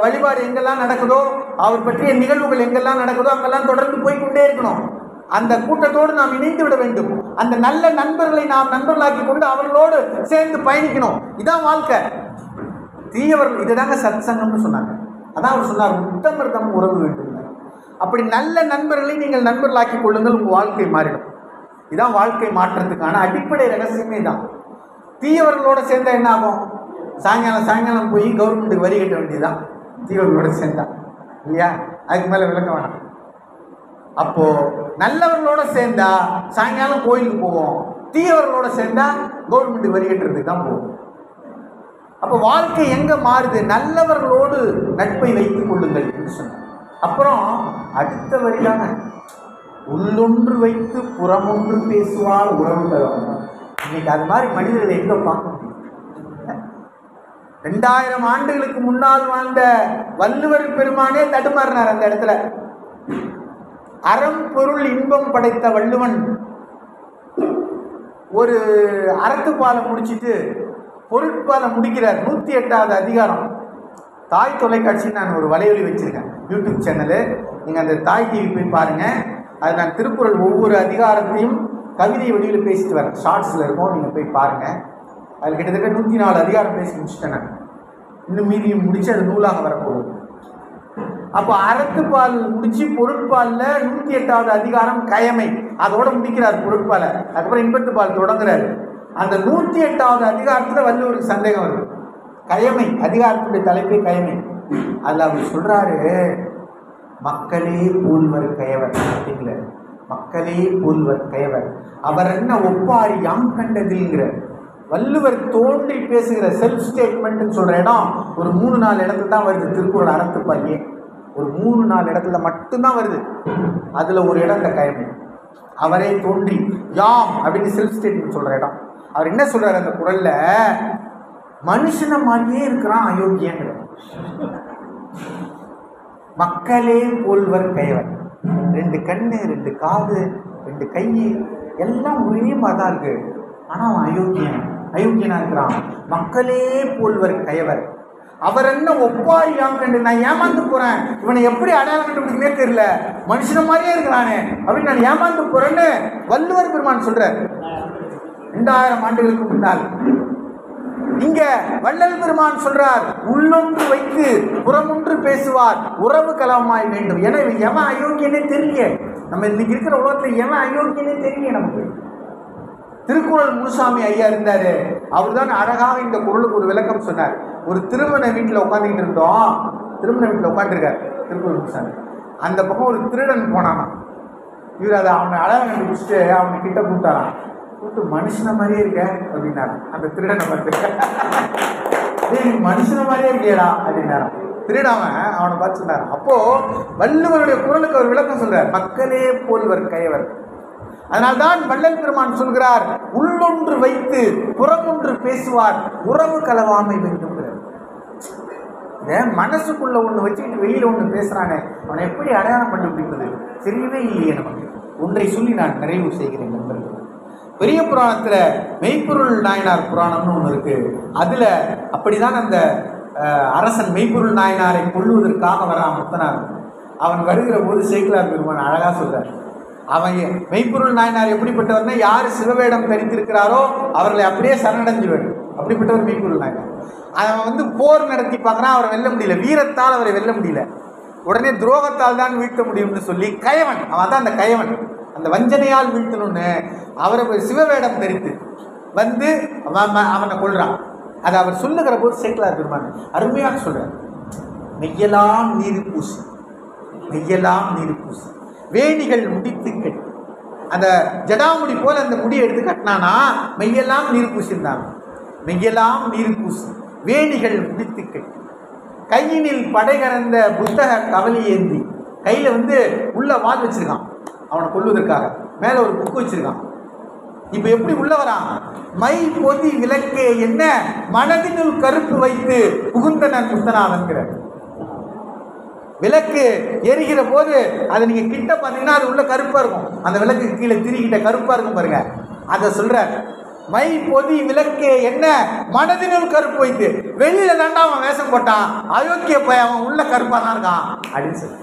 வழிபாடு எங்கெல்லாம் நடக்குதோ, அவர் பற்றிய நிகழ்வுகள் எங்கெல்லாம் நடக்குதோ அங்கெல்லாம் தொடர்ந்து போய்கொண்டே இருக்கணும். அந்த கூட்டத்தோடு நாம் இணைந்து விட வேண்டும். அந்த நல்ல நண்பர்களை நாம் நண்பர்களாக்கி கொண்டு அவர்களோடு சேர்ந்து பயணிக்கணும். இதான் வாழ்க்கை. தீயவர்கள் இதைதாங்க சத் சங்கம்னு சொன்னாங்க. அதான் அவர் சொன்னார், உத்தமர்தம் உறவு வேண்டும். அப்படி நல்ல நண்பர்களை நீங்கள் நண்பர்களாக்கி கொள்ளுங்கள், உங்கள் வாழ்க்கை மாறிடும். இதான் வாழ்க்கை மாற்றத்துக்கான அடிப்படை ரகசியமே தான். தீயவர்களோட சேர்ந்தா என்ன ஆகும்? சாயங்காலம் போய் கவர்மெண்ட்டுக்கு வரி கட்ட வேண்டியதுதான் தீயவர்களோட சேர்ந்தா, இல்லையா? அதுக்கு மேலே விளக்க வேணாம். அப்போ நல்லவர்களோட சேர்ந்தா சாயங்காலம் கோயிலுக்கு போவோம், தீயவர்களோட சேர்ந்தா கவர்மெண்ட்டுக்கு வரி கட்டுறதுக்கு தான் போவோம். அப்போ வாழ்க்கை எங்க மாறுது? நல்லவர்களோடு நட்பை வைத்துக் கொள்ளுங்கள் என்று சொன்னார். அப்புறம் அடுத்த வரிதாங்க, உள்ளொன்று வைத்து புறமொன்று பேசுவார் உறவு தரும். இன்னைக்கு அது மாதிரி மனிதர்களை எங்க பார்க்க முடியும்? 2000 ஆண்டுகளுக்கு முன்னால் வாழ்ந்த வள்ளுவர் பெருமானே தடுமாறினார் அந்த இடத்துல. அறம் பொருள் இன்பம் படைத்த வள்ளுவன் ஒரு அறத்துப்பாலை முடிச்சுட்டு பொருட்பாலை முடிக்கிறார். 108வது அதிகாரம். தாய் தொலைக்காட்சி நான் ஒரு வலையொலி வச்சுருக்கேன், யூடியூப் சேனலு. நீங்கள் அந்த தாய் டிவி போய் பாருங்கள். அது நான் திருக்குறள் ஒவ்வொரு அதிகாரத்தையும் கவிதை வடிவில் பேசிட்டு வரேன். ஷார்ட்ஸில் இருக்கும், நீங்கள் போய் பாருங்கள். அதில் கிட்டத்தட்ட 104 அதிகாரம் பேசி முடிச்சுட்டேன் நான். இன்னும் மீதியும் முடித்து அது நூலாக வரப்போகுது. அப்போ அறத்துப்பால் முடிச்சு பொருட்பாலில் 108வது அதிகாரம் கயமை, அதோட முடிக்கிறார் பொருட்பாலை. அதுக்கப்புறம் இன்பத்துப்பால் தொடங்குறாரு. அந்த 108வது அதிகாரத்தில் வள்ளுவருக்கு சந்தேகம் வருது. கயமை அதிகாரத்துடைய தலைப்பே கயமை. அதில் அவர் சொல்கிறாரு, மக்களே போல்வர் கயவர் அப்படிங்கிற. மக்களே போல்வர் கயவர், அவர் என்ன ஒப்பாரி யாம் கண்டதில்ங்கிற. வள்ளுவர் தோன்றி பேசுகிற செல்ஃப் ஸ்டேட்மெண்ட்னு சொல்கிற இடம் ஒரு 3-4 இடத்துல தான் வருது. திருக்குறள் அறத்துப்பாலியே ஒரு 3-4 இடத்துல மட்டும்தான் வருது. அதில் ஒரு இடம் இந்த கயமை. அவரே தோன்றி யாம் அப்படின்னு செல்ஃப் ஸ்டேட்மெண்ட் சொல்கிற இடம். அவர் என்ன சொல்கிறார் அந்த குறளில், மனுஷனை மாதிரியே இருக்கிறான் அயோக்கியங்கிற. மக்களே போல்வர் கயவர், 2 கண்ணு 2 காது 2 கை எல்லாம் ஒரே மாதிரி தான் இருக்கு. ஆனால் அவன் அயோக்கியனா இருக்கிறான். மக்களே போல்வர் கயவர், அவர் என்ன ஒப்பாரி யாம் கண்டு. நான் ஏமாந்து போறேன், இவனை எப்படி அடையாளம் கண்டுபிடிக்கவே தெரியல, மனுஷன மாதிரியே இருக்கிறானே அப்படின்னு நான் ஏமாந்து போறேன்னு வள்ளுவர் பெருமான் சொல்றார் 2000 ஆண்டுகளுக்கு முன்னால். இங்க வள்ளல் பெருமான் சொல்றார், உள்ளொன்று வைத்து புறமொன்று பேசுவார், உறவு கலமாய் வேண்டும். ஏன்னா எவன் அயோக்கியனே தெரியல. நம்ம இன்னைக்கு இருக்கிற உலகத்துல எவன் அயோக்கியனே தெரியல நமக்கு. திருக்குறள் முனுசாமி ஐயா இருந்தாரு, அவர் தான் அழகாக இந்த குறளுக்கு ஒரு விளக்கம் சொன்னார். ஒரு திருமண வீட்டில் உட்காந்துக்கிட்டு இருந்தோம். திருமண வீட்டில் உட்காந்துருக்காரு திருக்குறள் முனுசாமி. அந்த பக்கம் ஒரு திருடன் போனானா. இவர் அதை அவனை அழகாக கண்டுபிடிச்சிட்டு அவனை கிட்ட கூப்பிட்டாரான். கூப்பிட்டு மனுஷன மாதிரியே இருக்க அப்படின்னாரு. அந்த திருடனை பார்த்து, மனுஷன மாதிரியே இருக்கேடா அப்படின்னாரான். திருடாமன் அவனை பார்த்து சொன்னார். அப்போ வள்ளுவருடைய குறளுக்கு அவர் விளக்கம் சொல்றார், மக்களே போல்வர் கயவர். அதனால்தான் வள்ளல் பெருமான் சொல்கிறார், உள்ளொன்று வைத்து புறமொன்று பேசுவார், உறவு கலவாமை வேண்டும்ங்கிறார். மனசுக்குள்ள ஒன்று வச்சுக்கிட்டு வெளியில ஒன்று பேசுறானே, அவனை எப்படி அடையாளம் கண்டுபிடிப்பது தெரியவே இல்லையே நமக்கு. ஒன்றை சொல்லி நான் நிறைவு செய்கிறேன் நண்பர்கள். பெரிய புராணத்துல மெய்ப்பொருள் நாயனார் புராணம்னு ஒன்று இருக்கு. அதுல அப்படிதான் அந்த அரசன் மெய்ப்பொருள் நாயனாரை கொல்லுவதற்காக வரான் முத்தனார். அவன் வருகிற போது சேக்கிழார் பெருமான் அழகா சொல்றார், அவன் மெய்ப்பொருள் நாயனார் எப்படிப்பட்டவர்னா, யார் சிவவேடம் தரித்திருக்கிறாரோ அவர்களை அப்படியே சரணடைஞ்சுவார். அப்படிப்பட்டவர் மெய்ப்பொருள் நாயனார். அவன் போர் நடத்தி பார்க்குறான், அவரை வெல்ல முடியல, வீரத்தால் அவரை வெல்ல முடியல. உடனே துரோகத்தால் தான் வீழ்த்த முடியும்னு சொல்லி கயவன், அவன் தான் அந்த கயவன், அந்த வஞ்சனையால் வீழ்த்தணும்னு அவரை சிவவேடம் தரித்து அவனை கொள்றான். அதை அவர் சொல்லுகிற போது சேக்கிழார் பெருமான் அருமையாக சொல்றார், மெய்யெல்லாம் நீர் பூசி, மெய்யெல்லாம் நீர் பூசி, வேணிகள் முடித்து கட்டி. அந்த ஜடாமுடி போல அந்த முடியை எடுத்து கட்டினானா மெய்யெல்லாம் நீர் பூசியிருந்தாங்க. மெய்யெல்லாம் நீர் பூசி வேணிகள் முடித்து கட்டி, கையினில் படை கறந்த புத்தக கவலி ஏந்தி, கையில் உள்ள வால் வச்சிருக்கான் அவனை கொல்வதற்காக, மேலே ஒரு புக்கு வச்சிருக்கான். இப்போ எப்படி உள்ள வரான், மை பொதி விளக்கே என்ன மனதினுள் கருப்பு வைத்து புகுந்தனன் முத்தனாதன்கிற. விளக்கு எரிகிற போது அதை நீங்க கிட்ட பார்த்தீங்கன்னா அது உள்ள கருப்பா இருக்கும், அந்த விளக்கு கீழே திரிகிட்ட கருப்பா இருக்கும் பாருங்க. அதை சொல்ற, மை பொதி விளக்கே என்ன மனதினுள் கருப்பு வைத்து. வெளியில தாண்டா அவன் வேஷம் போட்டான், அயோக்கிய போய் அவன் உள்ள கருப்பா தான் இருக்கான் அப்படின்னு சொல்லி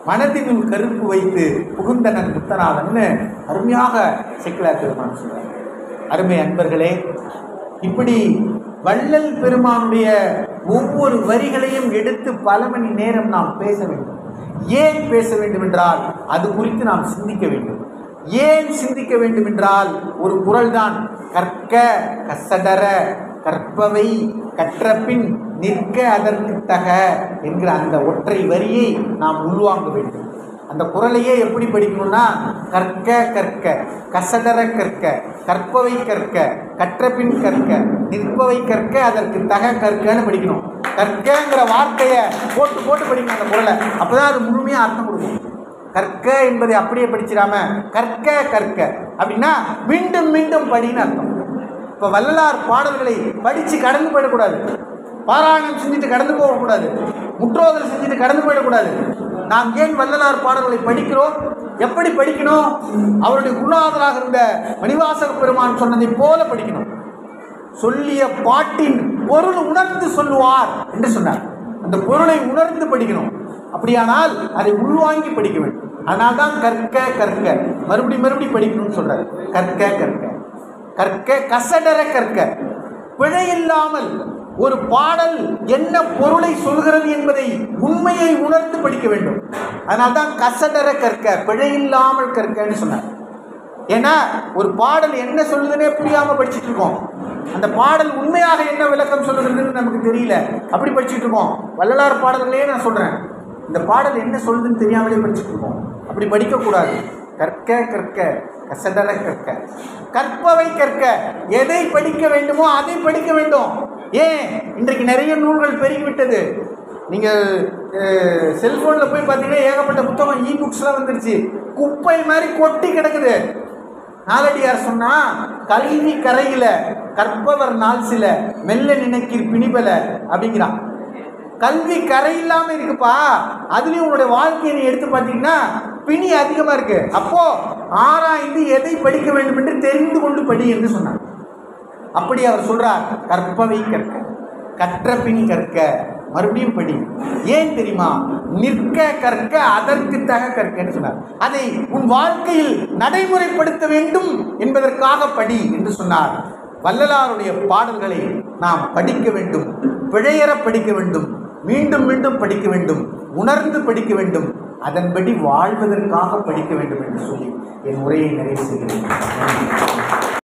மனதினுள் கருப்பு வைத்து புகுந்தனன் முத்தனாதன்னு அருமையாக சேக்கிழார் பெருமான் சொல்றார். அருமை அன்பர்களே, இப்படி வள்ளல் பெருமானுடைய ஒவ்வொரு வரிகளையும் எடுத்து பல மணி நேரம் நாம் பேச வேண்டும். ஏன் பேச வேண்டும் என்றால் அது குறித்து நாம் சிந்திக்க வேண்டும். ஏன் சிந்திக்க வேண்டும் என்றால் ஒரு குறள் தான், கற்க கசடர கற்பவை கற்றபின் நிற்க அதற்கு தக என்கிற அந்த ஒற்றை வரியை நாம் உள்வாங்க வேண்டும். அந்த குறளையே எப்படி படிக்கணும்னா, கற்க கற்க கசடர கற்க கற்பவை கற்க கற்றபின் கற்க நிற்பவை கற்க அதற்கு தக கற்கன்னு படிக்கணும். கற்கங்கிற வார்த்தையை போட்டு போட்டு படிக்கணும் அந்த குறளை, அப்போதான் அது முழுமையாக அர்த்தம் கொடுக்கும். கற்க என்பதை அப்படியே படிச்சிடாம கற்க கற்க அப்படின்னா மீண்டும் மீண்டும் படின்னு அர்த்தம். இப்போ வள்ளலார் பாடல்களை படித்து கடந்து போயிடக்கூடாது, பாராயணம் செஞ்சுட்டு கடந்து போகக்கூடாது, முற்றோதல் செஞ்சுட்டு கடந்து போயிடக்கூடாது. நாம் ஏன் வள்ளலார் பாடல்களை படிக்கிறோம், எப்படி படிக்கணும், அவருடைய குருநாதராக இருந்த மணிவாசக பெருமான் சொன்னதை போல படிக்கணும். சொல்லிய பாட்டின் பொருள் உணர்ந்து சொல்லுவார் என்று சொன்னார். அந்த பொருளை உணர்ந்து படிக்கணும். அப்படியானால் அதை உள்வாங்கி படிக்க வேண்டும். அதனால்தான் கற்க கற்க மறுபடி படிக்கணும்னு சொல்றாரு. கற்க கற்க கற்க கசடர கற்க, பிழையில்லாமல் ஒரு பாடல் என்ன பொருளை சொல்கிறது என்பதை உண்மையை உணர்ந்து படிக்க வேண்டும். அதனால்தான் கசடர கற்க, பிழையில்லாமல் கற்கன்னு சொன்னார். ஏன்னா ஒரு பாடல் என்ன சொல்லுதுன்னே புரியாம படிச்சுட்டு இருக்கோம். அந்த பாடல் உண்மையாக என்ன விளக்கம் சொல்லுதுன்னு நமக்கு தெரியல, அப்படி படிச்சுட்டு இருக்கோம். வள்ளலார் பாடல்களே நான் சொல்றேன், இந்த பாடல் என்ன சொல்லுதுன்னு தெரியாமலே படிச்சுட்டு இருக்கோம். அப்படி படிக்கக்கூடாது. கற்க கற்க கசடர கற்க, கற்பவை கற்க, எதை படிக்க வேண்டுமோ அதை படிக்க வேண்டும். ஏன் இன்றைக்கு நிறைய நூல்கள் பெருகிவிட்டது. நீங்கள் செல்போனில் போய் பார்த்தீங்கன்னா ஏகப்பட்ட புத்தகம், இ புக்ஸ்லாம் வந்துருச்சு. குப்பை மாதிரி கொட்டி கிடக்குது. நாலடியார் சொன்னா, கல்வி கரையில கற்பவர் நாள் சில மெல்ல நினைக்கிற் பிணிபல அப்படிங்கிறான். கல்வி கரை இல்லாமல் இருக்குப்பா. அதுலேயும் உங்களுடைய வாழ்க்கையை நீ எடுத்து பார்த்தீங்கன்னா பிணி அதிகமாக இருக்கு. அப்போ ஆராய்ந்து எதை படிக்க வேண்டும் என்று தெரிந்து கொண்டு படி என்று சொன்னார். அப்படி அவர் சொல்றார், கற்பவை கற்க, கற்ற பின் கற்க, மறுபடியும் படி. ஏன் தெரியுமா? நிற்க கற்க அதற்கு தக கற்கன்னு சொன்னார். அதை உன் வாழ்க்கையில் நடைமுறைப்படுத்த வேண்டும் என்பதற்காக படி என்று சொன்னார். வள்ளலாருடைய பாடல்களை நாம் படிக்க வேண்டும், பிழையற படிக்க வேண்டும், மீண்டும் மீண்டும் படிக்க வேண்டும், உணர்ந்து படிக்க வேண்டும், அதன்படி வாழ்வதற்காக படிக்க வேண்டும் என்று சொல்லி என் உரையை நிறைவு செய்கிறேன்.